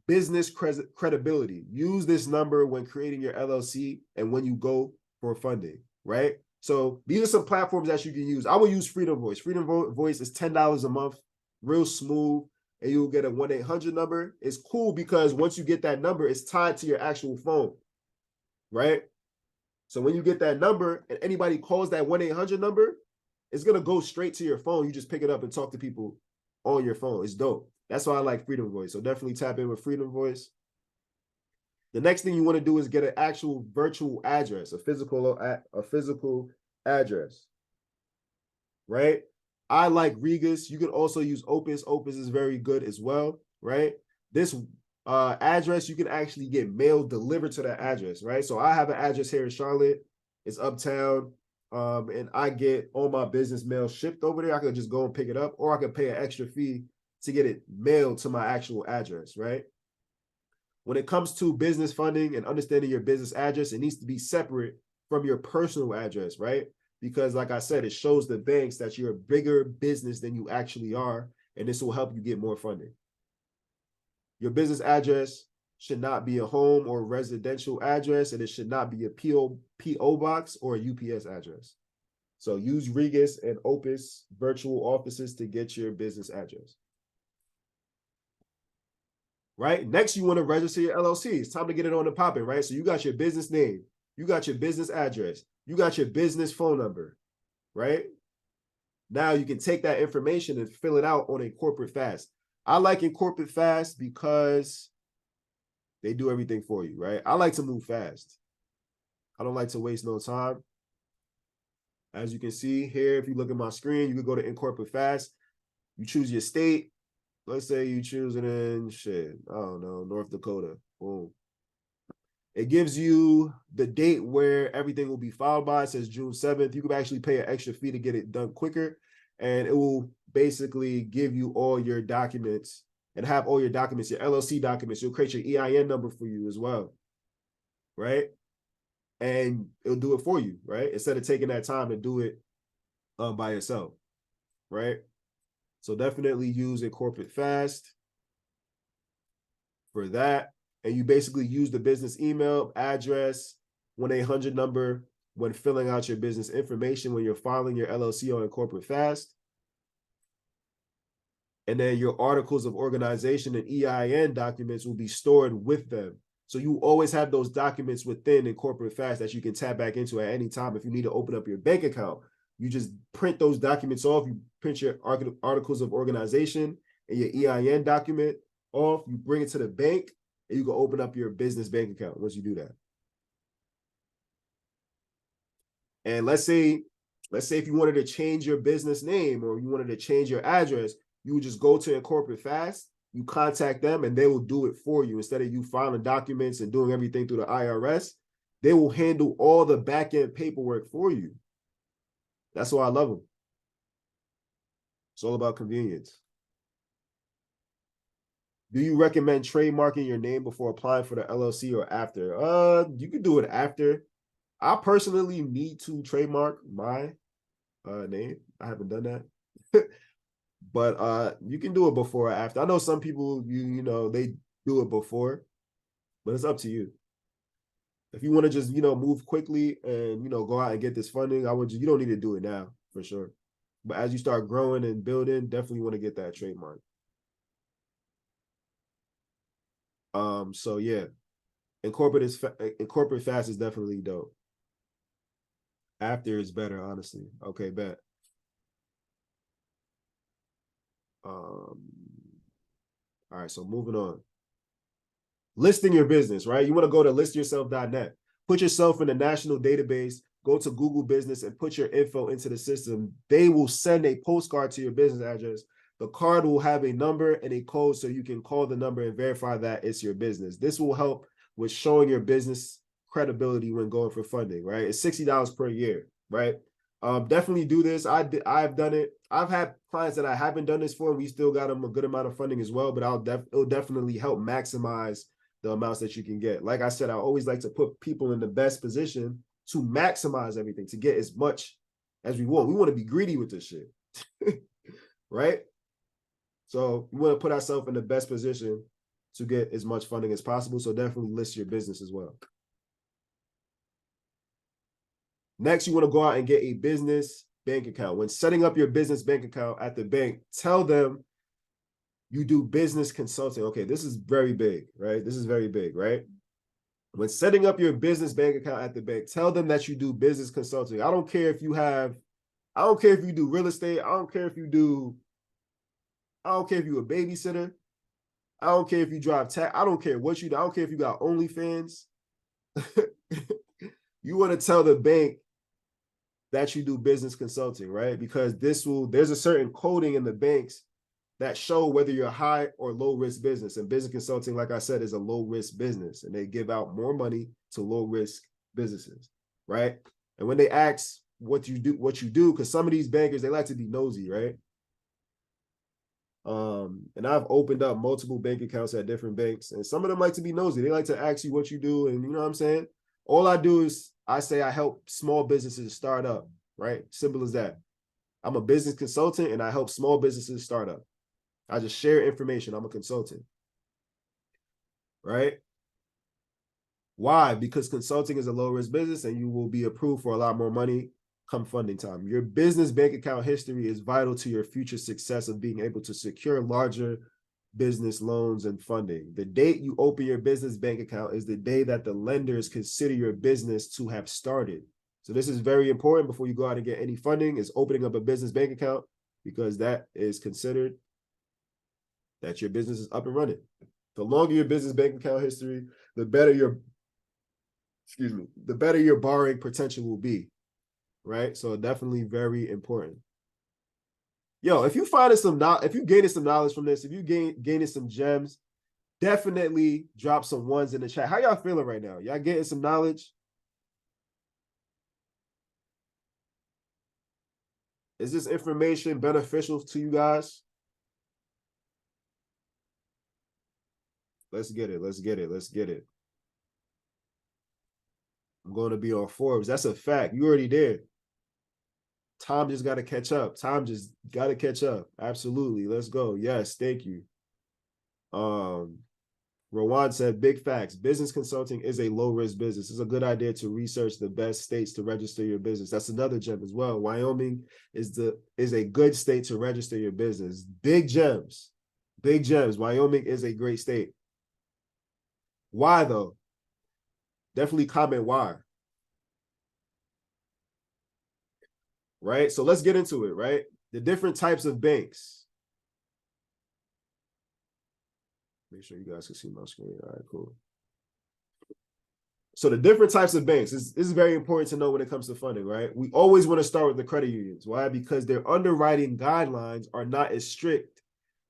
business credibility. Use this number when creating your LLC and when you go for funding, right? So these are some platforms that you can use. I will use Freedom Voice. Freedom Voice is $10 a month, real smooth, and you'll get a 1-800 number. It's cool because once you get that number, it's tied to your actual phone, right? So when you get that number and anybody calls that 1-800 number, it's going to go straight to your phone. You just pick it up and talk to people on your phone. It's dope. That's why I like Freedom Voice. So definitely tap in with Freedom Voice. The next thing you want to do is get an actual virtual address, a physical address, right? I like Regus. You can also use Opus. Opus is very good as well, right? This address, you can actually get mail delivered to that address, right? So I have an address here in Charlotte. It's uptown, and I get all my business mail shipped over there. I could just go and pick it up, or I could pay an extra fee to get it mailed to my actual address, right? When it comes to business funding and understanding your business address, it needs to be separate from your personal address, right? Because like I said, it shows the banks that you're a bigger business than you actually are, and this will help you get more funding. Your business address should not be a home or residential address, and it should not be a PO box or a UPS address. So use Regus and Opus virtual offices to get your business address. Right? Next, you want to register your LLC. It's time to get it on the popping, right? So you got your business name, you got your business address, you got your business phone number, right? Now you can take that information and fill it out on a corporate fast. I like Incorporate Fast because they do everything for you, right? I like to move fast. I don't like to waste no time. As you can see here, if you look at my screen, you can go to Incorporate Fast. You choose your state. Let's say you choose it in shit, I don't know, North Dakota. Boom. It gives you the date where everything will be filed by. It says June 7th. You can actually pay an extra fee to get it done quicker. And it will basically give you all your documents and have all your documents, your LLC documents. It'll create your EIN number for you as well, right? And it'll do it for you, right? Instead of taking that time to do it by yourself, right? So definitely use Incorporate Fast for that. And you basically use the business email, address, 1-800 number when filling out your business information, when you're filing your LLC on Incorporate Fast. And then your articles of organization and EIN documents will be stored with them. So you always have those documents within Incorporate Fast that you can tap back into at any time. If you need to open up your bank account, you just print those documents off. You print your articles of organization and your EIN document off. You bring it to the bank, and you can open up your business bank account once you do that. And let's say if you wanted to change your business name or you wanted to change your address, you would just go to Incorporate Fast, you contact them, and they will do it for you. Instead of you filing documents and doing everything through the IRS, they will handle all the back-end paperwork for you. That's why I love them. It's all about convenience. Do you recommend trademarking your name before applying for the LLC or after? You can do it after. I personally need to trademark my name. I haven't done that. But you can do it before or after. I know some people, you know, they do it before, but it's up to you. If you want to just, move quickly and, go out and get this funding, you don't need to do it now for sure. But as you start growing and building, definitely want to get that trademark. So yeah, Incorporate Fast is definitely dope. After is better, honestly. Okay, bet. All right, so moving on. Listing your business, right? You want to go to listyourself.net. Put yourself in the national database, go to Google Business and put your info into the system. They will send a postcard to your business address. The card will have a number and a code so you can call the number and verify that it's your business. This will help with showing your business credibility when going for funding, right? It's $60 per year, right? Definitely do this. I've done it. I've had clients that I haven't done this for, and we still got them a good amount of funding as well, but it'll definitely help maximize the amounts that you can get. Like I said, I always like to put people in the best position to maximize everything, to get as much as we want. We want to be greedy with this shit, right? So we want to put ourselves in the best position to get as much funding as possible. So definitely list your business as well. Next, you want to go out and get a business bank account. When setting up your business bank account at the bank, tell them you do business consulting. Okay, this is very big, right? This is very big, right? When setting up your business bank account at the bank, tell them that you do business consulting. I don't care if you do real estate. I don't care if you're a babysitter. I don't care if you drive tax. I don't care what you do. I don't care if you got OnlyFans. You want to tell the bank that you do business consulting, right? Because there's a certain coding in the banks that show whether you're high or low risk business. And business consulting, like I said, is a low risk business, and they give out more money to low risk businesses, right? And when they ask what you do, because some of these bankers, they like to be nosy, right? And I've opened up multiple bank accounts at different banks, and some of them like to be nosy. They like to ask you what you do, and you know what I'm saying? All I do is I say I help small businesses start up, right? Simple as that. I'm a business consultant and I help small businesses start up. I just share information. I'm a consultant, right? Why? Because consulting is a low risk business and you will be approved for a lot more money come funding time. Your business bank account history is vital to your future success of being able to secure larger business loans and funding. The date you open your business bank account is the day that the lenders consider your business to have started. So this is very important before you go out and get any funding, is opening up a business bank account, because that is considered that your business is up and running. The longer your business bank account history, the better your borrowing potential will be, right? So definitely very important. Yo, if you're gaining some knowledge from this, if you gaining some gems, Definitely drop some ones in the chat. How y'all feeling right now? Y'all getting some knowledge? Is this information beneficial to you guys? Let's get it. Let's get it. Let's get it. I'm going to be on Forbes. That's a fact. You already did. Tom just got to catch up. Tom just got to catch up. Absolutely. Let's go. Yes, thank you. Rowan said, big facts. Business consulting is a low-risk business. It's a good idea to research the best states to register your business. That's another gem as well. Wyoming is a good state to register your business. Big gems. Big gems. Wyoming is a great state. Why, though? Definitely comment why. Right? So let's get into it, right? The different types of banks. Make sure you guys can see my screen. All right, cool. So the different types of banks, this is very important to know when it comes to funding, right? We always want to start with the credit unions. Why? Because their underwriting guidelines are not as strict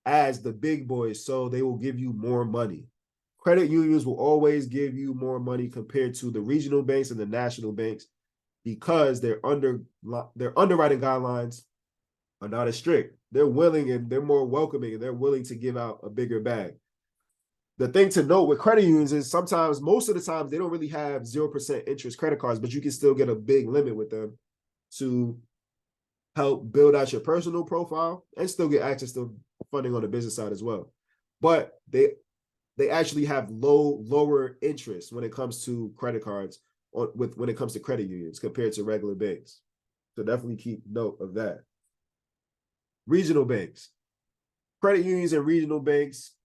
as the big boys, so they will give you more money. Credit unions will always give you more money compared to the regional banks and the national banks because their underwriting guidelines are not as strict. They're willing and they're more welcoming and they're willing to give out a bigger bag. The thing to note with credit unions is sometimes, most of the times, they don't really have 0% interest credit cards, but you can still get a big limit with them to help build out your personal profile and still get access to funding on the business side as well. But they actually have lower interest when it comes to credit cards when it comes to credit unions compared to regular banks. So definitely keep note of that. Regional banks. Credit unions and regional banks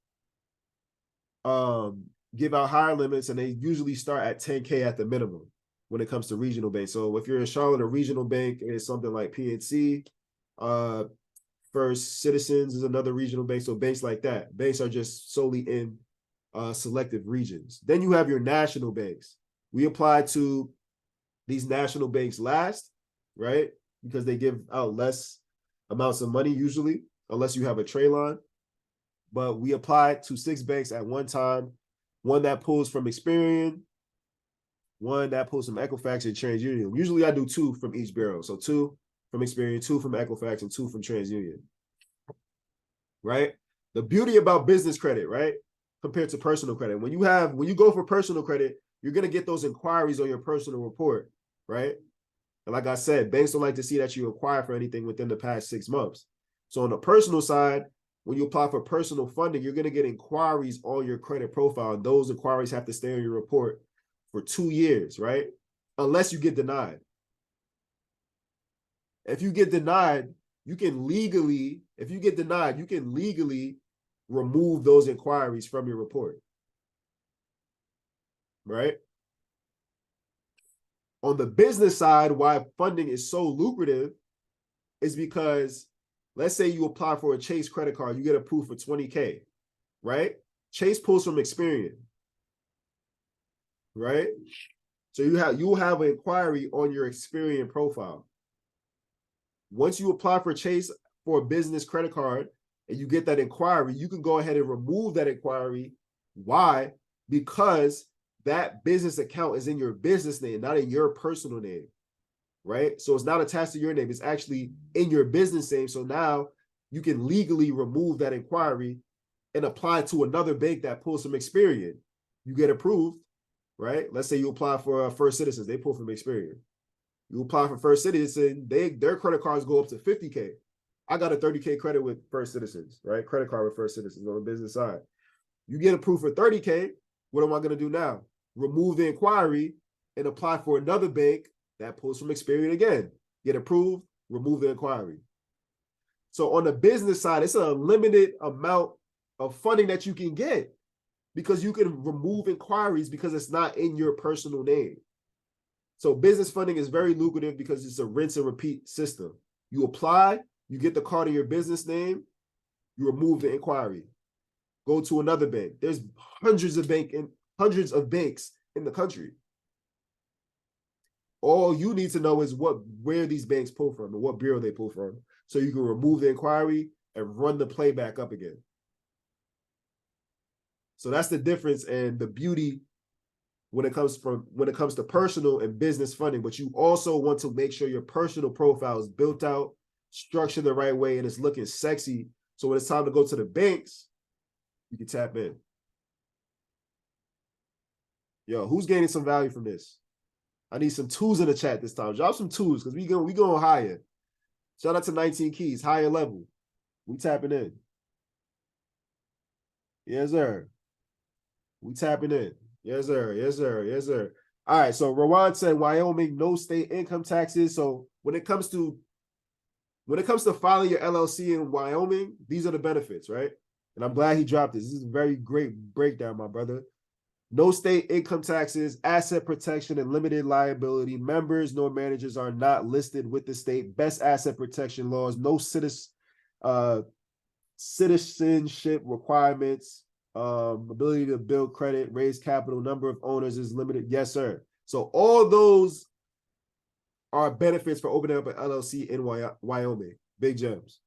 give out higher limits, and they usually start at 10K at the minimum when it comes to regional banks. So if you're in Charlotte, a regional bank is something like PNC. First Citizens is another regional bank. So banks like that. Banks are just solely in selective regions. Then you have your national banks. We apply to these national banks last, right? Because they give out less amounts of money usually, unless you have a tray line. But we apply to 6 banks at one time. One that pulls from Experian, one that pulls from Equifax and TransUnion. Usually I do 2 from each bureau. So 2 from Experian, 2 from Equifax, and 2 from TransUnion. Right? The beauty about business credit, right? Compared to personal credit. When you go for personal credit, you're going to get those inquiries on your personal report, right? And like I said, banks don't like to see that you inquire for anything within the past 6 months. So on the personal side, when you apply for personal funding, you're going to get inquiries on your credit profile. And those inquiries have to stay on your report for 2 years, right? Unless you get denied. If you get denied, you can legally remove those inquiries from your report, right? On the business side, why funding is so lucrative is because, let's say you apply for a Chase credit card, you get approved for 20K, right? Chase pulls from Experian, right? So you'll have an inquiry on your Experian profile. Once you apply for Chase for a business credit card and you get that inquiry, you can go ahead and remove that inquiry. Why? Because that business account is in your business name, not in your personal name, right? So it's not attached to your name. It's actually in your business name. So now you can legally remove that inquiry and apply to another bank that pulls from Experian. You get approved, right? Let's say you apply for First Citizens. They pull from Experian. You apply for First Citizen, their credit cards go up to 50K. I got a 30K credit with First Citizens, right? Credit card with First Citizens on the business side. You get approved for 30K. What am I going to do now? Remove the inquiry and apply for another bank that pulls from Experian again. Get approved, remove the inquiry. So on the business side, it's a limited amount of funding that you can get because you can remove inquiries because it's not in your personal name. So business funding is very lucrative because it's a rinse and repeat system. You apply, you get the card in your business name, you remove the inquiry. Go to another bank. There's hundreds of banks in the country. All you need to know is where these banks pull from and what bureau they pull from, so you can remove the inquiry and run the play back up again. So that's the difference and the beauty when it comes to personal and business funding. But you also want to make sure your personal profile is built out, structured the right way, and it's looking sexy. So when it's time to go to the banks, you can tap in. Yo, who's gaining some value from this? I need some twos in the chat this time. Drop some twos because we going higher. Shout out to 19 Keys, higher level. We tapping in. Yes, sir. We tapping in. Yes, sir. Yes, sir. Yes, sir. All right. So Rowan said Wyoming, no state income taxes. So when it comes to filing your LLC in Wyoming, these are the benefits, right? And I'm glad he dropped this. This is a very great breakdown, my brother. No state income taxes, asset protection, and limited liability. Members nor managers are not listed with the state. Best asset protection laws. No citizenship requirements. Ability to build credit, raise capital. Number of owners is limited. Yes, sir. So all those are benefits for opening up an LLC in Wyoming. Big gems.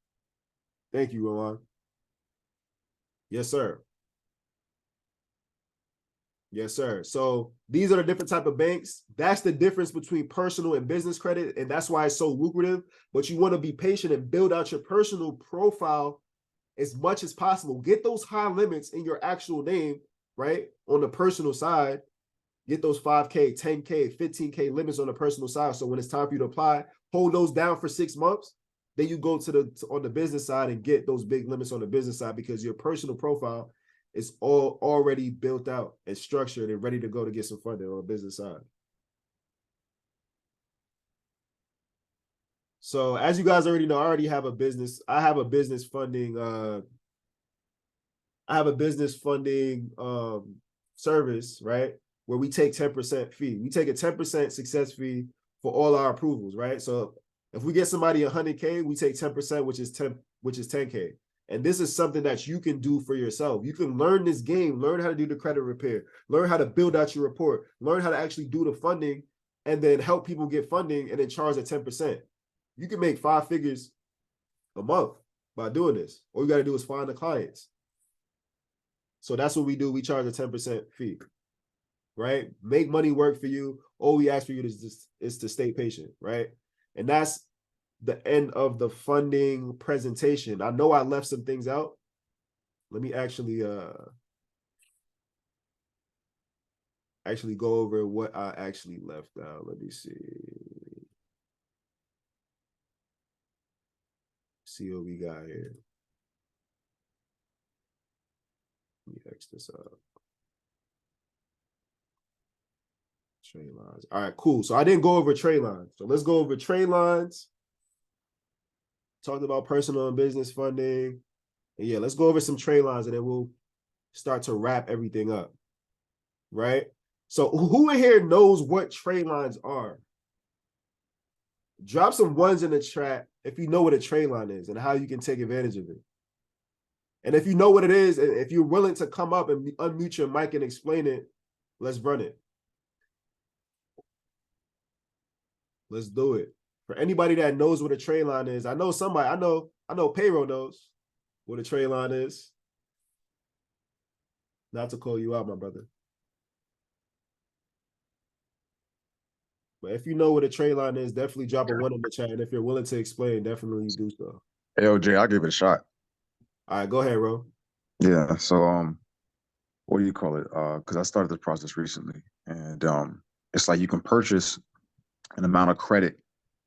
Thank you, Rowan. Yes, sir. Yes, sir. So these are the different type of banks. That's the difference between personal and business credit, and that's why it's so lucrative. But you want to be patient and build out your personal profile as much as possible. Get those high limits in your actual name, right? On the personal side, get those 5K, 10K, 15K limits on the personal side. So when it's time for you to apply, hold those down for 6 months. Then you go on the business side and get those big limits on the business side because your personal profile is all already built out and structured and ready to go to get some funding on the business side. So as you guys already know, I already have a business. I have a business funding. Service, right? Where we take 10% fee. We take a 10% success fee for all our approvals, right? So if we get somebody 100K, we take 10%, which is 10K. And this is something that you can do for yourself. You can learn this game, learn how to do the credit repair, learn how to build out your report, learn how to actually do the funding, and then help people get funding and then charge at 10%. You can make 5 figures a month by doing this. All you got to do is find the clients. So that's what we do. We charge a 10% fee, right? Make money work for you. All we ask for you is to stay patient, right? And that's the end of the funding presentation. I know I left some things out. Let me actually go over what I actually left out. Let me see. See what we got here. Let me X this up. Trade lines. All right, cool. So I didn't go over trade lines. So let's go over trade lines. Talked about personal and business funding. And yeah, let's go over some trade lines and then we'll start to wrap everything up. Right? So who in here knows what trade lines are? Drop some ones in the chat if you know what a trade line is and how you can take advantage of it. And if you know what it is, and if you're willing to come up and unmute your mic and explain it, let's run it. Let's do it. For anybody that knows what a trade line is, I know somebody, I know payroll knows what a trade line is. Not to call you out, my brother. But if you know what a trade line is, definitely drop a 1 in the chat. And if you're willing to explain, definitely do so. Hey, OJ, I'll give it a shot. All right, go ahead, bro. Yeah, so what do you call it? Because I started this process recently, and it's like you can purchase an amount of credit,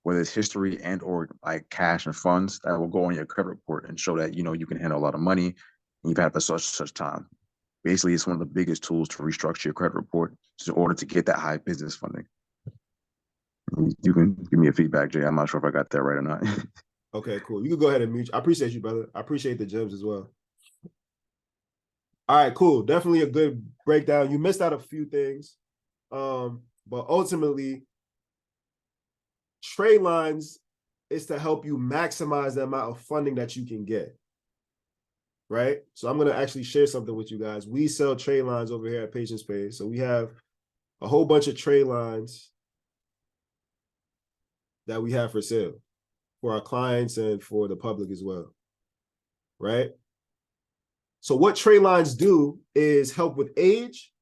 whether it's history and or like cash and funds that will go on your credit report and show that you can handle a lot of money and you've had for such time. Basically, it's one of the biggest tools to restructure your credit report in order to get that high business funding. You can give me a feedback, Jay. I'm not sure if I got that right or not. Okay, cool. You can go ahead and mute. I appreciate you, brother. I appreciate the gems as well. All right, cool. Definitely a good breakdown. You missed out a few things. But ultimately, trade lines is to help you maximize the amount of funding that you can get. Right? So I'm going to actually share something with you guys. We sell trade lines over here at Patience Pay. So we have a whole bunch of trade lines that we have for sale for our clients and for the public as well. Right? So what Tradelines do is help with age,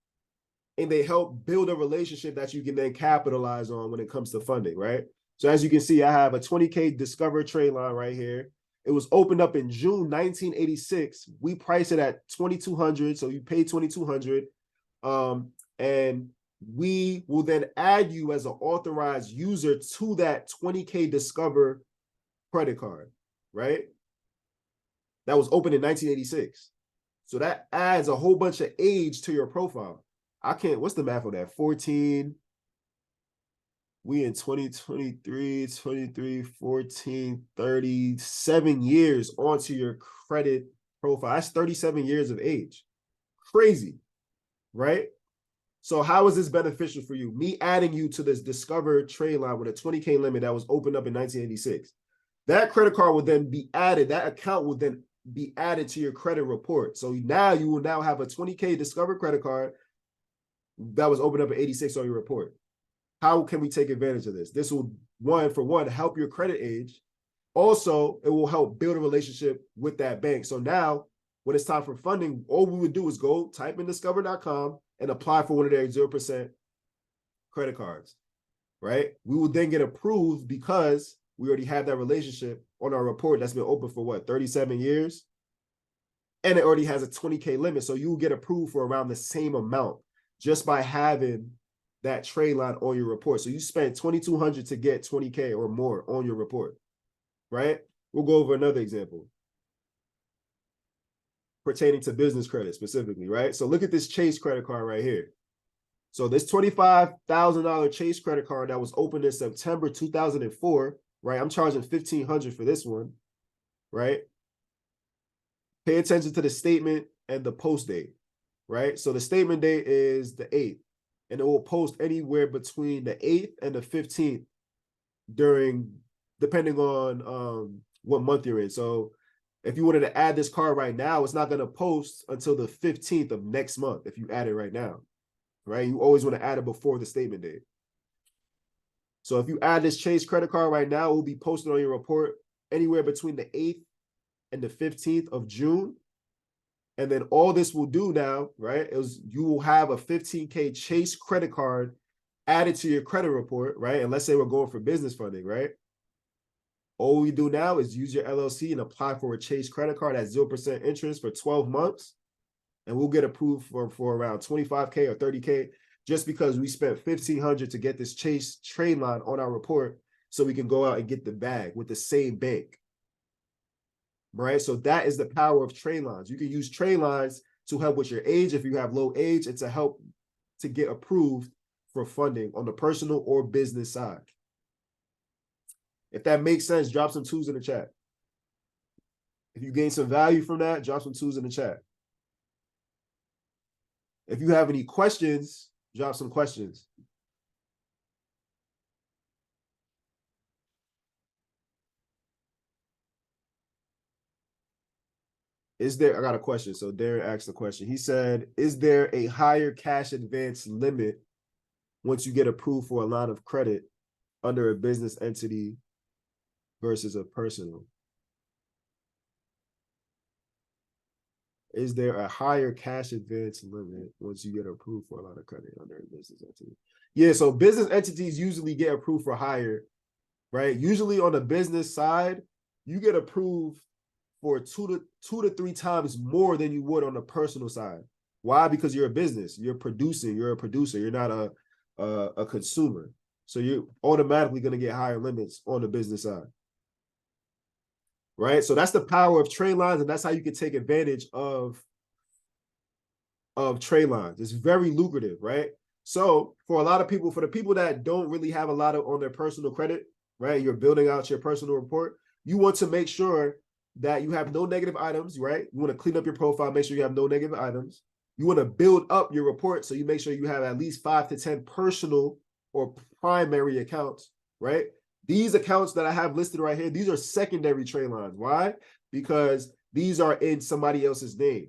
and they help build a relationship that you can then capitalize on when it comes to funding, right? So as you can see, I have a 20K Discover Tradeline right here. It was opened up in June 1986. We price it at 2,200, so you pay 2,200, and we will then add you as an authorized user to that 20K Discover credit card, right? That was opened in 1986. So that adds a whole bunch of age to your profile. I can't, what's the math on that? 14, we in 2023, 14, 37 years onto your credit profile. That's 37 years of age. Crazy, right? So how is this beneficial for you? Me adding you to this Discover trade line with a 20K limit that was opened up in 1986. That credit card will then be added. That account will then be added to your credit report. So now you will now have a 20K Discover credit card that was opened up in 86 on your report. How can we take advantage of this? This will, one, help your credit age. Also, it will help build a relationship with that bank. So now, when it's time for funding, all we would do is go type in discover.com and apply for one of their 0% credit cards, right? We will then get approved because we already have that relationship on our report that's been open for what, 37 years? And it already has a 20K limit. So you will get approved for around the same amount just by having that trade line on your report. So you spent 2,200 to get 20K or more on your report, right? We'll go over another example pertaining to business credit specifically, right? So look at this Chase credit card right here. So this $25,000 Chase credit card that was opened in September 2004, right? I'm charging $1,500 for this one, right? Pay attention to the statement and the post date, right? So the statement date is the 8th, and it will post anywhere between the 8th and the 15th depending on what month you're in. So if you wanted to add this card right now, it's not going to post until the 15th of next month if you add it right now, right? You always want to add it before the statement date. So if you add this Chase credit card right now, it will be posted on your report anywhere between the 8th and the 15th of June. And then all this will do now, right, is you will have a 15K Chase credit card added to your credit report, right? And let's say we're going for business funding, right? All we do now is use your LLC and apply for a Chase credit card at 0% interest for 12 months. And we'll get approved for around 25K or 30K just because we spent $1,500 to get this Chase trade line on our report so we can go out and get the bag with the same bank. Right? So that is the power of trade lines. You can use trade lines to help with your age if you have low age and to help to get approved for funding on the personal or business side. If that makes sense, drop some twos in the chat. If you gain some value from that, drop some twos in the chat. If you have any questions, drop some questions. I got a question. So Darren asked the question. He said, is there a higher cash advance limit once you get approved for a line of credit under a business entity versus a personal? Is there a higher cash advance limit once you get approved for a line of credit under a business entity? Yeah, so business entities usually get approved for higher, right? Usually on the business side, you get approved for two to three times more than you would on the personal side. Why? Because you're a business. You're producing. You're a producer. You're not a consumer. So you're automatically going to get higher limits on the business side. Right? So that's the power of trade lines, and that's how you can take advantage of trade lines. It's very lucrative, right? So for a lot of people, for the people that don't really have a lot of on their personal credit, right? You're building out your personal report. You want to make sure that you have no negative items, right? You want to clean up your profile, make sure you have no negative items. You want to build up your report so you make sure you have at least 5 to 10 personal or primary accounts, right? These accounts that I have listed right here, these are secondary trade lines. Why? Because these are in somebody else's name.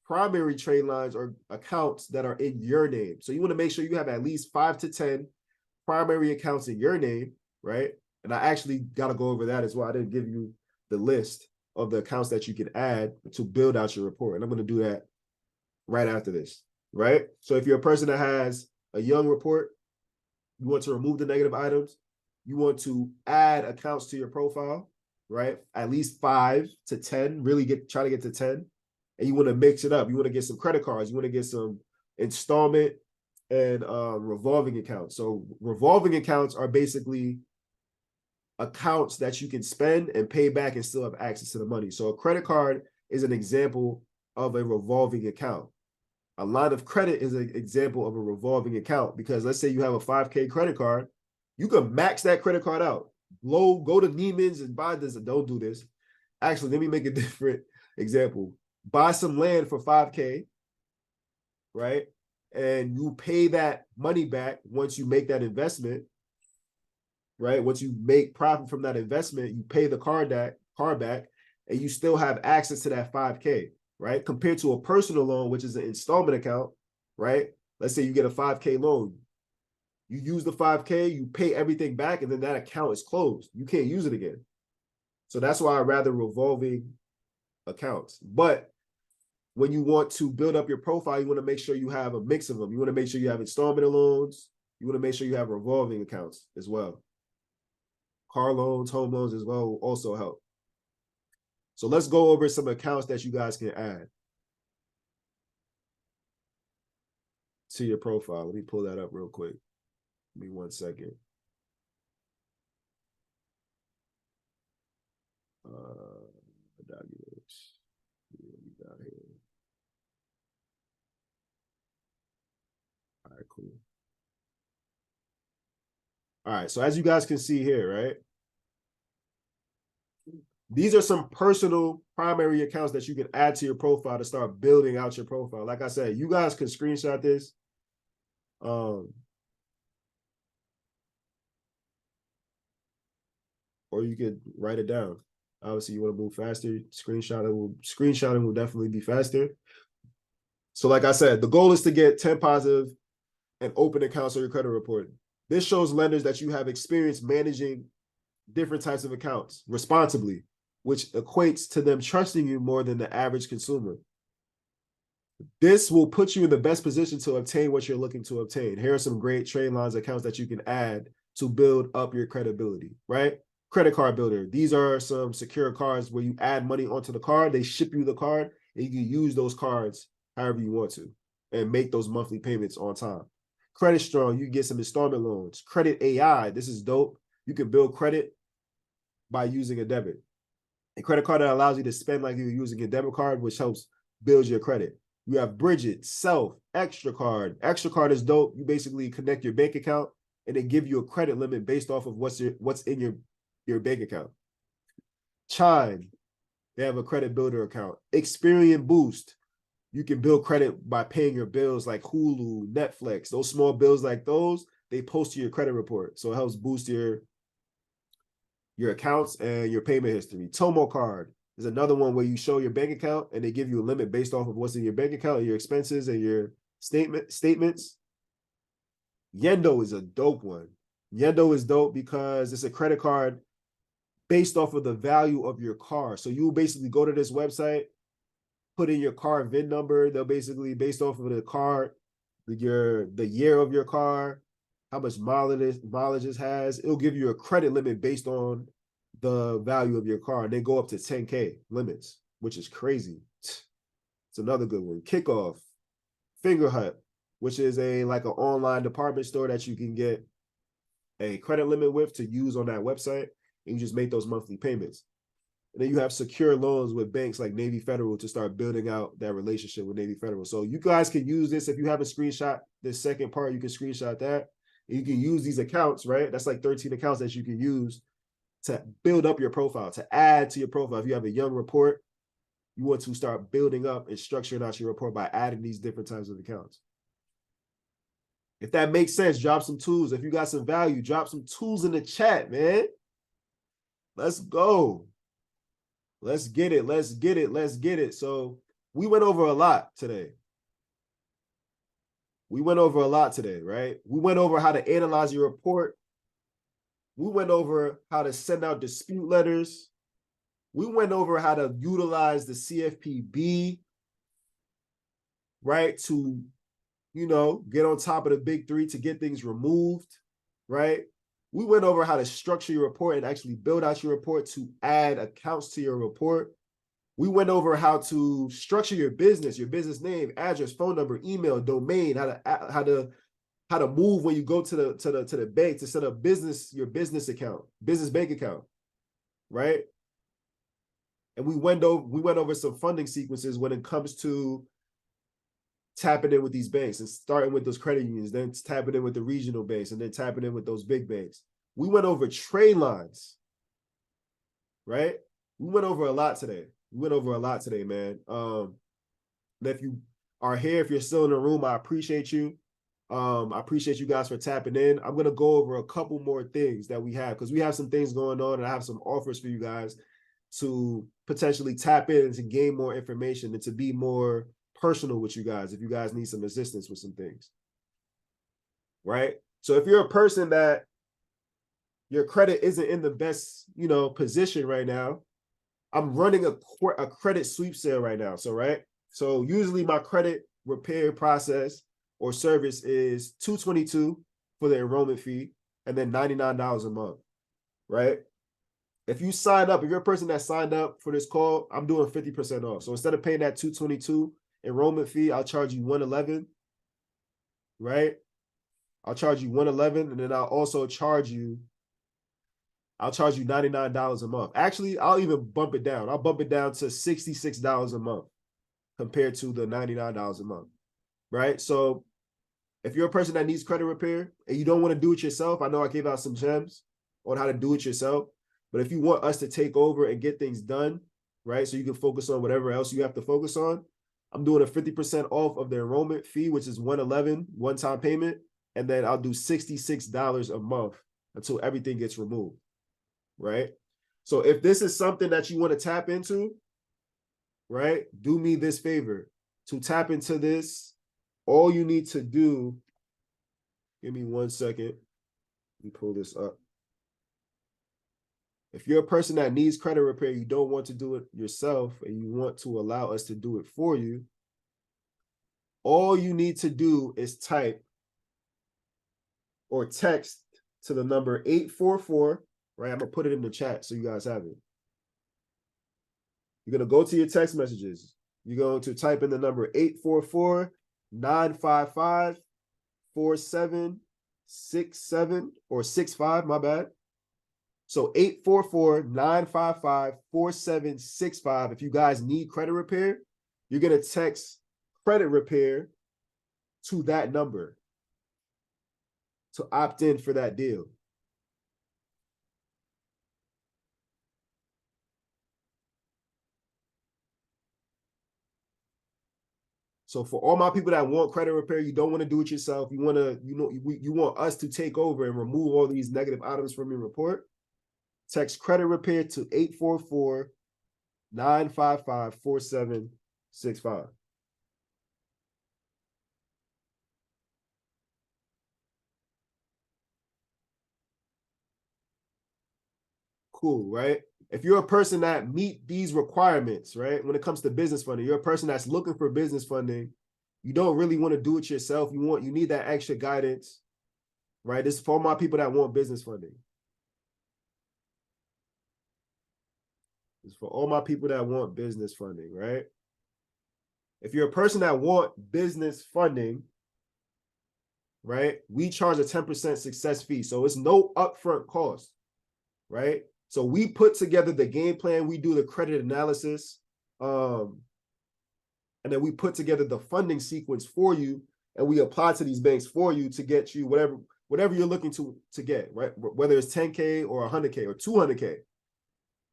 Primary trade lines are accounts that are in your name. So you want to make sure you have at least 5 to 10 primary accounts in your name, right? And I actually got to go over that as well. I didn't give you the list of the accounts that you can add to build out your report. And I'm going to do that right after this, right? So if you're a person that has a young report, you want to remove the negative items, you want to add accounts to your profile, right? At least 5 to 10, really try to get to 10. And you want to mix it up. You want to get some credit cards, you want to get some installment and revolving accounts. So revolving accounts are basically accounts that you can spend and pay back and still have access to the money. So a credit card is an example of a revolving account. A line of credit is an example of a revolving account, because let's say you have a 5K credit card, you can max that credit card out. Go to Neiman's and buy this, and don't do this. Actually, let me make a different example. Buy some land for 5K, right? And you pay that money back once you make that investment, right? Once you make profit from that investment, you pay the car back, and you still have access to that 5K, right? Compared to a personal loan, which is an installment account, right? Let's say you get a 5K loan. You use the 5K, you pay everything back, and then that account is closed. You can't use it again. So that's why I rather revolving accounts. But when you want to build up your profile, you want to make sure you have a mix of them. You want to make sure you have installment loans. You want to make sure you have revolving accounts as well. Car loans, home loans as well will also help. So let's go over some accounts that you guys can add to your profile. Let me pull that up real quick. Give me 1 second. Documents. Down here. All right, cool. All right, so as you guys can see here, right? These are some personal primary accounts that you can add to your profile to start building out your profile. Like I said, you guys can screenshot this. Or you could write it down. Obviously, you want to move faster. Screenshotting will definitely be faster. So like I said, the goal is to get 10 positive and open accounts on your credit report. This shows lenders that you have experience managing different types of accounts responsibly, which equates to them trusting you more than the average consumer. This will put you in the best position to obtain what you're looking to obtain. Here are some great Tradelines accounts that you can add to build up your credibility, right? Credit card builder. These are some secure cards where you add money onto the card, they ship you the card, and you can use those cards however you want to and make those monthly payments on time. Credit Strong, you can get some installment loans. Credit AI, this is dope. You can build credit by using a debit. A credit card that allows you to spend like you're using a debit card, which helps build your credit. You have Bridget, Self, Extra Card. Extra Card is dope. You basically connect your bank account and they give you a credit limit based off of what's in your bank account. Chime, they have a credit builder account. Experian Boost, you can build credit by paying your bills like Hulu, Netflix, those small bills like those, they post to your credit report. So it helps boost your accounts and your payment history. Tomo Card is another one where you show your bank account and they give you a limit based off of what's in your bank account and your expenses and your statements. Yendo is a dope one. Yendo is dope because it's a credit card based off of the value of your car. So you basically go to this website, put in your car VIN number. They'll basically, based off of the car, the year of your car, how much mileage it has, it'll give you a credit limit based on the value of your car. And they go up to 10K limits, which is crazy. It's another good one. Kickoff, Fingerhut, which is like an online department store that you can get a credit limit with to use on that website. And you just make those monthly payments. And then you have secure loans with banks like Navy Federal to start building out that relationship with Navy Federal. So you guys can use this. If you haven't screenshot this second part, you can screenshot that. And you can use these accounts, right? That's like 13 accounts that you can use to build up your profile, to add to your profile. If you have a young report, you want to start building up and structuring out your report by adding these different types of accounts. If that makes sense, drop some tools. If you got some value, drop some tools in the chat, man. Let's go. Let's get it. Let's get it. Let's get it. So we went over a lot today. We went over a lot today, right? We went over how to analyze your report. We went over how to send out dispute letters. We went over how to utilize the CFPB, right, to, get on top of the big three to get things removed, right? We went over how to structure your report and actually build out your report to add accounts to your report. We went over how to structure your business name, address, phone number, email, domain, how to move when you go to the bank to set up your business account, business bank account, right? And we went over some funding sequences when it comes to tapping in with these banks and starting with those credit unions, then tapping in with the regional banks, and then tapping in with those big banks. We went over Tradelines, right? We went over a lot today. Man. And if you are here, if you're still in the room, I appreciate you. I appreciate you guys for tapping in. I'm gonna go over a couple more things that we have, because we have some things going on, and I have some offers for you guys to potentially tap in and to gain more information and to be more personal with you guys if you guys need some assistance with some things, right? So if you're a person that your credit isn't in the best, position right now, I'm running a credit sweep sale right now. So usually my credit repair process or service is $222 for the enrollment fee, and then $99 a month, right? If you sign up, if you're a person that signed up for this call, I'm doing 50% off. So instead of paying that $222 enrollment fee, I'll charge you $111, right? I'll charge you $111, and then I'll also charge you $99 a month. Actually, I'll even bump it down. I'll bump it down to $66 a month compared to the $99 a month, right? So if you're a person that needs credit repair and you don't want to do it yourself, I know I gave out some gems on how to do it yourself, but if you want us to take over and get things done, right, so you can focus on whatever else you have to focus on, I'm doing a 50% off of the enrollment fee, which is $111, one-time payment, and then I'll do $66 a month until everything gets removed, right? So if this is something that you want to tap into, right, do me this favor. To tap into this, all you need to do, give me 1 second. Let me pull this up. If you're a person that needs credit repair, you don't want to do it yourself, and you want to allow us to do it for you, all you need to do is type or text to the number 844, right? I'm going to put it in the chat so you guys have it. You're going to go to your text messages. You're going to type in the number 844-955-4767 or 65, my bad. So 844-955-4765. If you guys need credit repair, you're going to text credit repair to that number to opt in for that deal. So for all my people that want credit repair, you don't want to do it yourself. You want to, you want us to take over and remove all these negative items from your report. Text credit repair to 844-955-4765. Cool, right? If you're a person that meet these requirements, right, when it comes to business funding, you're a person that's looking for business funding, you don't really want to do it yourself, you need that extra guidance, right? This is for my people that want business funding. This is for all my people that want business funding, right? If you're a person that want business funding, right, we charge a 10% success fee. So it's no upfront cost, right? So we put together the game plan, we do the credit analysis, and then we put together the funding sequence for you, and we apply to these banks for you to get you whatever you're looking to get, right? Whether it's 10K or 100K or 200K.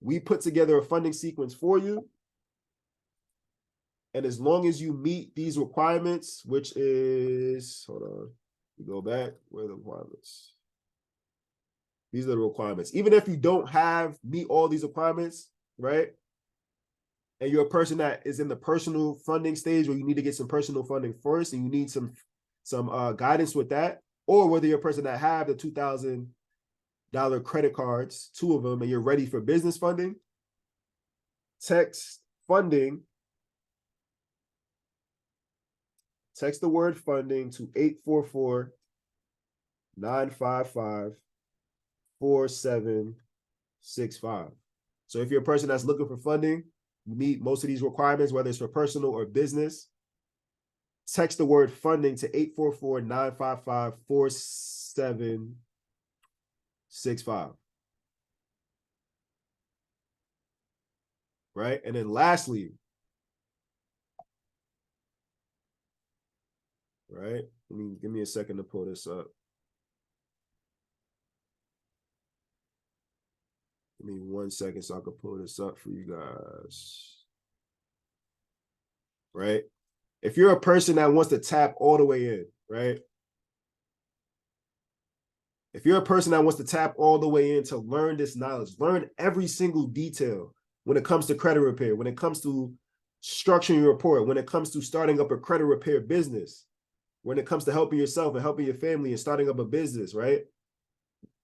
We put together a funding sequence for you. And as long as you meet these requirements, which is, hold on, we go back, where are the requirements? These are the requirements. Even if you don't meet all these requirements, right? And you're a person that is in the personal funding stage, or you need to get some personal funding first, and you need some guidance with that, or whether you're a person that have the $2,000 credit cards, 2 of them, and you're ready for business funding, text funding. Text the word funding to 844-955-4765. So if you're a person that's looking for funding, you meet most of these requirements, whether it's for personal or business, text the word funding to 844-955-4765. Right? And then lastly, right? Give me a second to pull this up. Give me 1 second so I can pull this up for you guys. Right? If you're a person that wants to tap all the way in, right? If you're a person that wants to tap all the way in to learn this knowledge, learn every single detail when it comes to credit repair, when it comes to structuring your report, when it comes to starting up a credit repair business, when it comes to helping yourself and helping your family and starting up a business, right?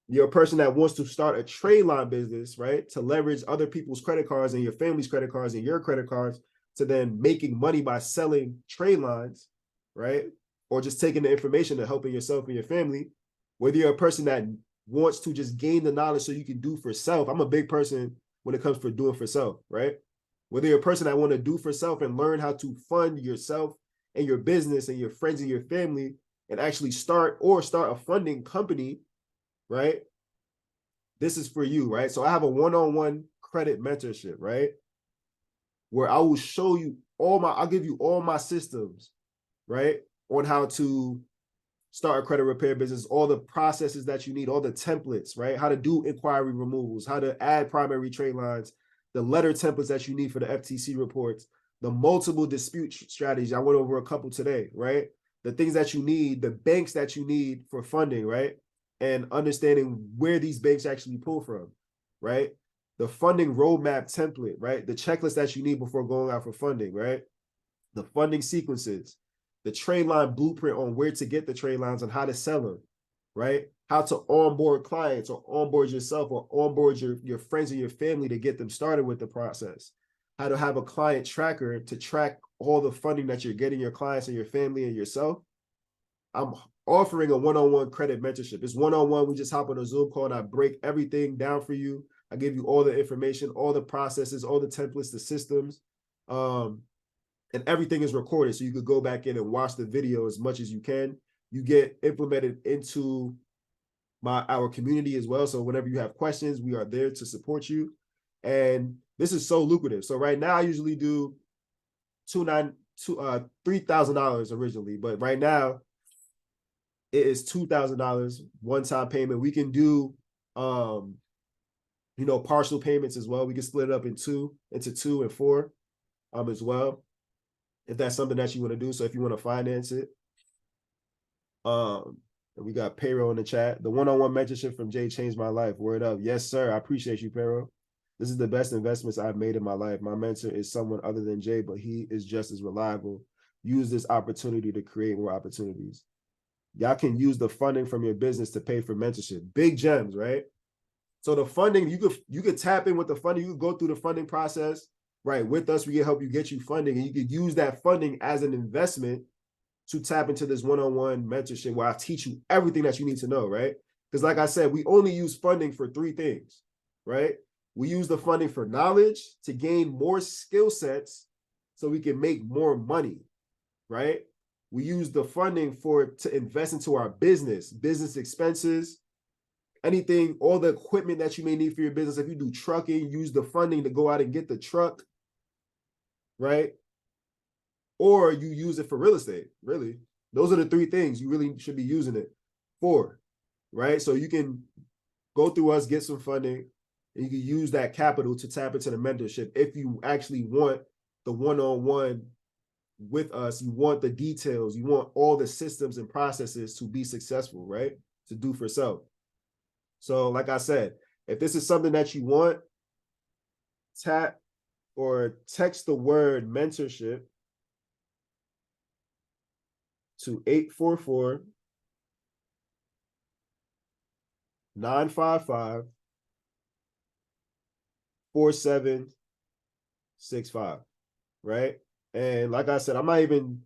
You're a person that wants to start a trade line business, right? To leverage other people's credit cards and your family's credit cards and your credit cards to then making money by selling trade lines, right? Or just taking the information and helping yourself and your family. Whether you're a person that wants to just gain the knowledge so you can do for self. I'm a big person when it comes for doing for self, right? Whether you're a person that want to do for self and learn how to fund yourself and your business and your friends and your family and actually start a funding company, right? This is for you, right? So I have a one-on-one credit mentorship, right? Where I will show you I'll give you all my systems, right? On how to start a credit repair business, all the processes that you need, all the templates, right? How to do inquiry removals, how to add primary trade lines, the letter templates that you need for the FTC reports, the multiple dispute strategies. I went over a couple today, right? The things that you need, the banks that you need for funding, right? And understanding where these banks actually pull from, right? The funding roadmap template, right? The checklist that you need before going out for funding, right? The funding sequences, the trade line blueprint on where to get the trade lines and how to sell them, right? How to onboard clients or onboard yourself or onboard your friends and your family to get them started with the process. How to have a client tracker to track all the funding that you're getting your clients and your family and yourself. I'm offering a one-on-one credit mentorship. It's one-on-one. We just hop on a Zoom call and I break everything down for you. I give you all the information, all the processes, all the templates, the systems, and everything is recorded. So you could go back in and watch the video as much as you can. You get implemented into our community as well. So whenever you have questions, we are there to support you. And this is so lucrative. So right now I usually do $3,000 originally, but right now it is $2,000 one-time payment. We can do partial payments as well. We can split it up into 2 and 4 as well, if that's something that you want to do. So if you want to finance it. And we got Payroll in the chat. The one-on-one mentorship from Jay changed my life. Word up. Yes, sir. I appreciate you, Payroll. This is the best investments I've made in my life. My mentor is someone other than Jay, but he is just as reliable. Use this opportunity to create more opportunities. Y'all can use the funding from your business to pay for mentorship. Big gems, right? So the funding, you could tap in with the funding. You could go through the funding process, right? With us, we can help you get you funding, and you could use that funding as an investment to tap into this one-on-one mentorship where I teach you everything that you need to know, right? Because like I said, we only use funding for 3 things, right? We use the funding for knowledge to gain more skill sets so we can make more money, right? We use the funding to invest into our business expenses, anything, all the equipment that you may need for your business. If you do trucking, use the funding to go out and get the truck, right? Or you use it for real estate, really. Those are the 3 things you really should be using it for, right? So you can go through us, get some funding, and you can use that capital to tap into the mentorship. If you actually want the one-on-one with us, you want the details, you want all the systems and processes to be successful, right? To do for self. So like I said, if this is something that you want, tap or text the word mentorship to 844-955-4765. 6'5", right? And like I said, I'm not even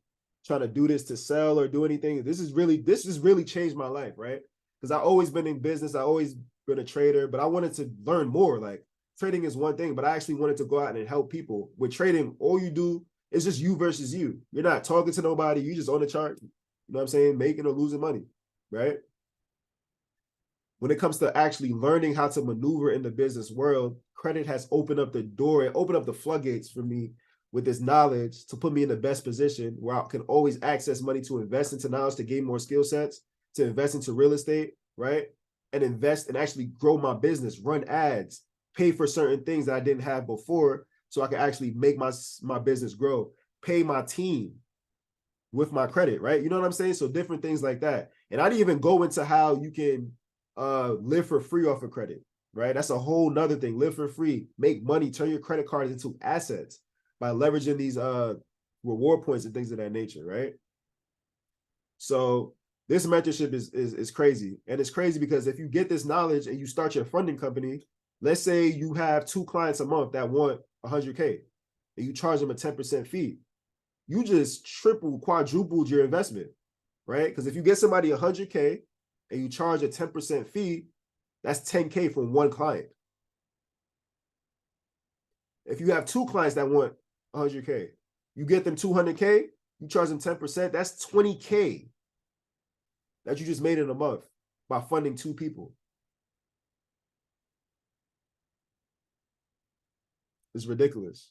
trying to do this to sell or do anything. This has really changed my life, right? Because I always been in business, I always been a trader, but I wanted to learn more. Like trading is one thing, but I actually wanted to go out and help people. With trading, all you do is just you versus you. You're not talking to nobody. You just on the chart. You know what I'm saying? Making or losing money, right? When it comes to actually learning how to maneuver in the business world, credit has opened up the door and opened up the floodgates for me with this knowledge to put me in the best position where I can always access money to invest into knowledge, to gain more skill sets, to invest into real estate, right? And invest and actually grow my business, run ads, pay for certain things that I didn't have before so I can actually make my business grow, pay my team with my credit, right? You know what I'm saying? So different things like that. And I didn't even go into how you can live for free off of credit, right? That's a whole nother thing. Live for free, make money, turn your credit cards into assets by leveraging these reward points and things of that nature, right? So this mentorship is crazy. And it's crazy because if you get this knowledge and you start your funding company, let's say you have 2 clients a month that want 100K and you charge them a 10% fee. You just triple, quadrupled your investment, right? Because if you get somebody 100K and you charge a 10% fee, that's 10K from one client. If you have 2 clients that want 100K, you get them 200K, you charge them 10%, that's 20K that you just made in a month by funding 2 people. It's ridiculous.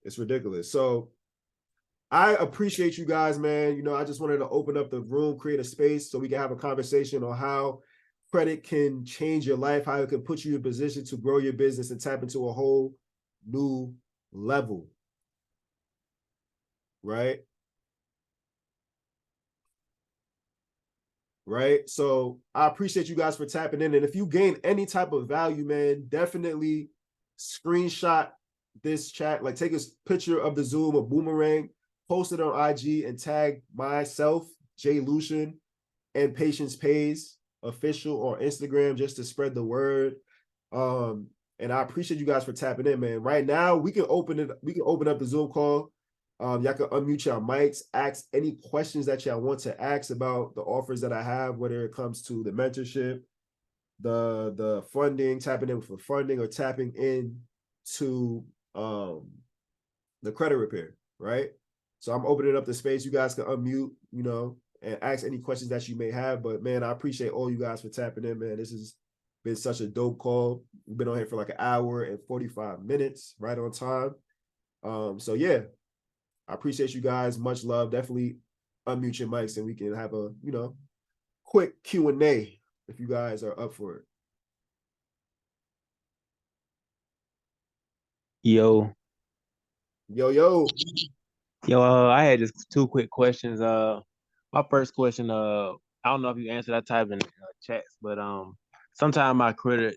It's ridiculous. So I appreciate you guys, man. You know, I just wanted to open up the room, create a space so we can have a conversation on how credit can change your life, how it can put you in a position to grow your business and tap into a whole new level, right? Right. So I appreciate you guys for tapping in. And if you gain any type of value, man, definitely screenshot this chat, like take a picture of the Zoom, a boomerang, post it on IG and tag myself, jaylution, and Patience Pays official on Instagram just to spread the word. And I appreciate you guys for tapping in, man. Right now, we can open up the Zoom call. Y'all can unmute your mics, ask any questions that y'all want to ask about the offers that I have, whether it comes to the mentorship, the funding, tapping in for funding, or tapping in to the credit repair, right? So I'm opening up the space. You guys can unmute, you know, and ask any questions that you may have. But man, I appreciate all you guys for tapping in, man. This has been such a dope call. We've been on here for like 1 hour and 45 minutes, right on time. So yeah, I appreciate you guys. Much love. Definitely unmute your mics and we can have a, you know, quick Q&A if you guys are up for it. Yo, Yo. I had just 2 quick questions. My first question, I don't know if you answered that type in chats, but sometimes my credit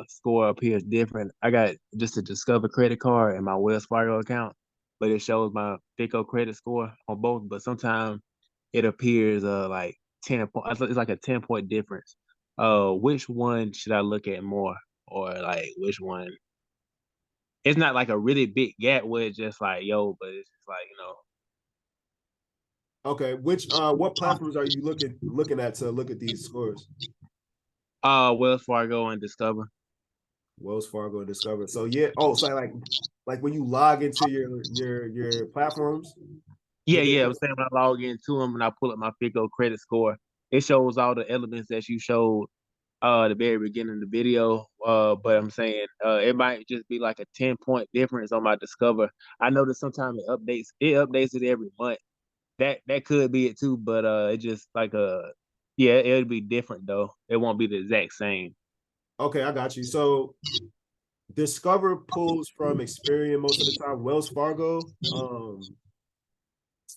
score appears different. I got just a Discover credit card and my Wells Fargo account, but it shows my FICO credit score on both. But sometimes it appears like 10 point. It's like a 10-point difference. Which one should I look at more, or like which one? It's not like a really big gap where it's just like, yo, but it's just like, Okay, what platforms are you looking at to look at these scores? Wells Fargo and Discover. Wells Fargo and Discover. So yeah. Oh, so like when you log into your platforms, Yeah, look at yeah. I'm saying when I log into them and I pull up my FICO credit score, it shows all the elements that you showed the very beginning of the video. But I'm saying it might just be like a 10-point difference on my Discover. I know that sometimes it updates it every month. That could be it too, but it just like yeah, it'll be different though. It won't be the exact same. Okay, I got you. So Discover pulls from Experian most of the time. Wells Fargo,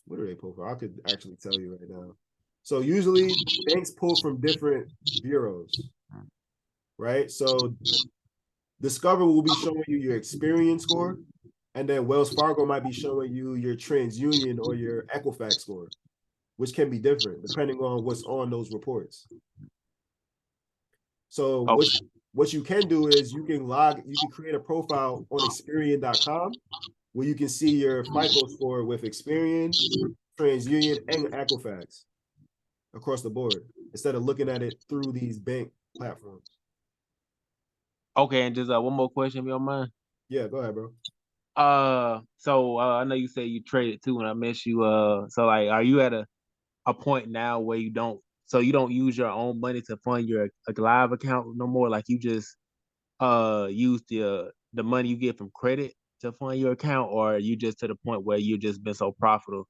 what do they pull from? I could actually tell you right now. So usually banks pull from different bureaus, right? So Discover will be showing you your Experian score, and then Wells Fargo might be showing you your TransUnion or your Equifax score, which can be different depending on what's on those reports. So Okay. what you can do is you can create a profile on Experian.com where you can see your FICO score with Experian, TransUnion, and Equifax across the board instead of looking at it through these bank platforms. Okay, and just one more question, if you don't mind. Yeah, go ahead, bro. So I know you say you traded too, and I miss you. So like, are you at a point now where you don't use your own money to fund your live account no more? Like you just use the money you get from credit to fund your account, or are you just to the point where you just been so profitable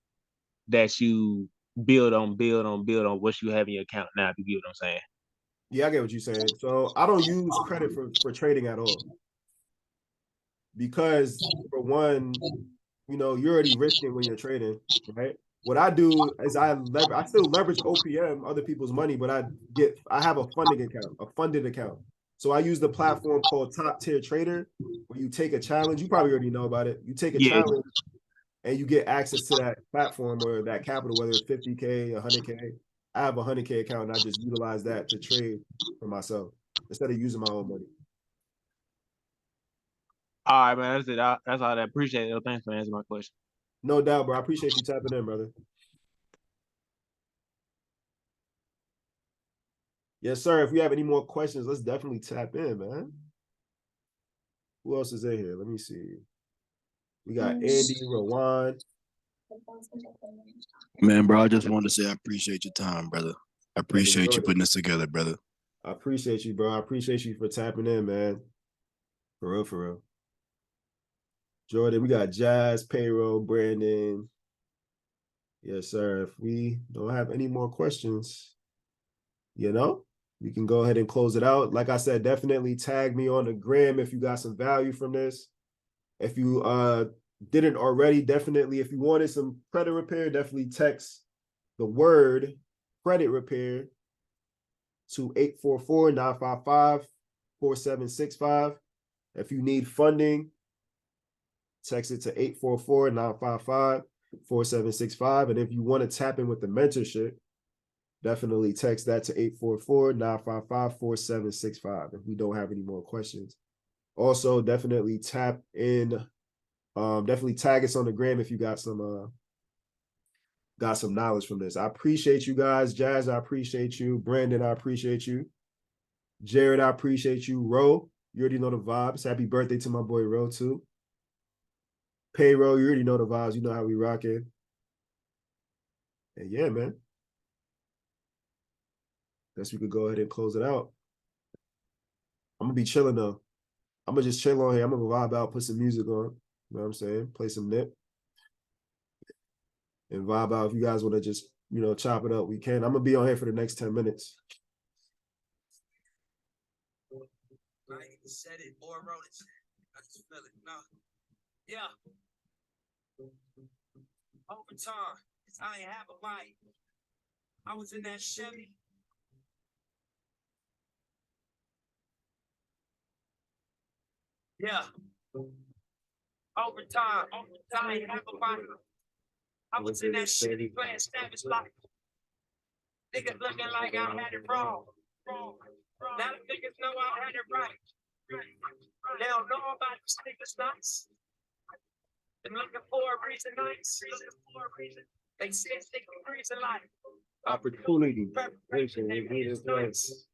that you build on what you have in your account now? If you get what I'm saying? Yeah, I get what you're saying. So I don't use credit for trading at all because, for one, you're already risking when you're trading, right? What I do is I still leverage OPM, other people's money, but I have a funded account. So I use the platform called Top Tier Trader, where you take a challenge. You probably already know about it. You take a challenge and you get access to that platform or that capital, whether it's 50K, 100K. I have a 100K account and I just utilize that to trade for myself instead of using my own money. All right, man. That's it. That's all. I appreciate it. Thanks for answering my question. No doubt, bro. I appreciate you tapping in, brother. Yes, sir. If we have any more questions, let's definitely tap in, man. Who else is in here? Let me see. We got Andy, Rowan. Man, bro, I just wanted to say I appreciate your time, brother. I appreciate you putting this together, brother. I appreciate you, bro. I appreciate you for tapping in, man. For real, for real. Jordan, we got Jazz, Payroll, Brandon. Yes, sir. If we don't have any more questions, we can go ahead and close it out. Like I said, definitely tag me on the gram if you got some value from this. If you didn't already, definitely, if you wanted some credit repair, definitely text the word credit repair to 844-955-4765. If you need funding, text it to 844-955-4765. And if you want to tap in with the mentorship, definitely text that to 844-955-4765 if we don't have any more questions. Also, definitely tap in, definitely tag us on the gram if you got some knowledge from this. I appreciate you guys. Jazz, I appreciate you. Brandon, I appreciate you. Jared, I appreciate you. Ro, you already know the vibes. Happy birthday to my boy Ro too. Payroll, you already know the vibes. You know how we rock it. And yeah, man. Guess we could go ahead and close it out. I'm gonna be chilling though. I'm gonna just chill on here. I'm gonna vibe out, put some music on. You know what I'm saying? Play some nip. And vibe out. If you guys want to just, chop it up, we can. I'm gonna be on here for the next 10 minutes. I ain't even said it or wrote it. I just feel it. No. Yeah. Overtime. I ain't have a mic. I was in that Chevy. Yeah. Overtime. I ain't have a mic. I was in that Chevy playing Savage Life. Niggas looking like I had it wrong. Now the niggas know I had it right. They don't know about these niggas nice. They're looking for a reason nice. They said they can reason life. Opportunity. Preparation, they need is nice.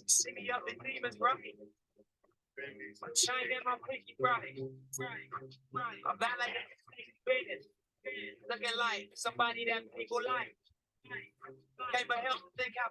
See me up in demons, right? Shine in my pinky bright. I'm validating business. Looking like somebody that people like. Can't but help think how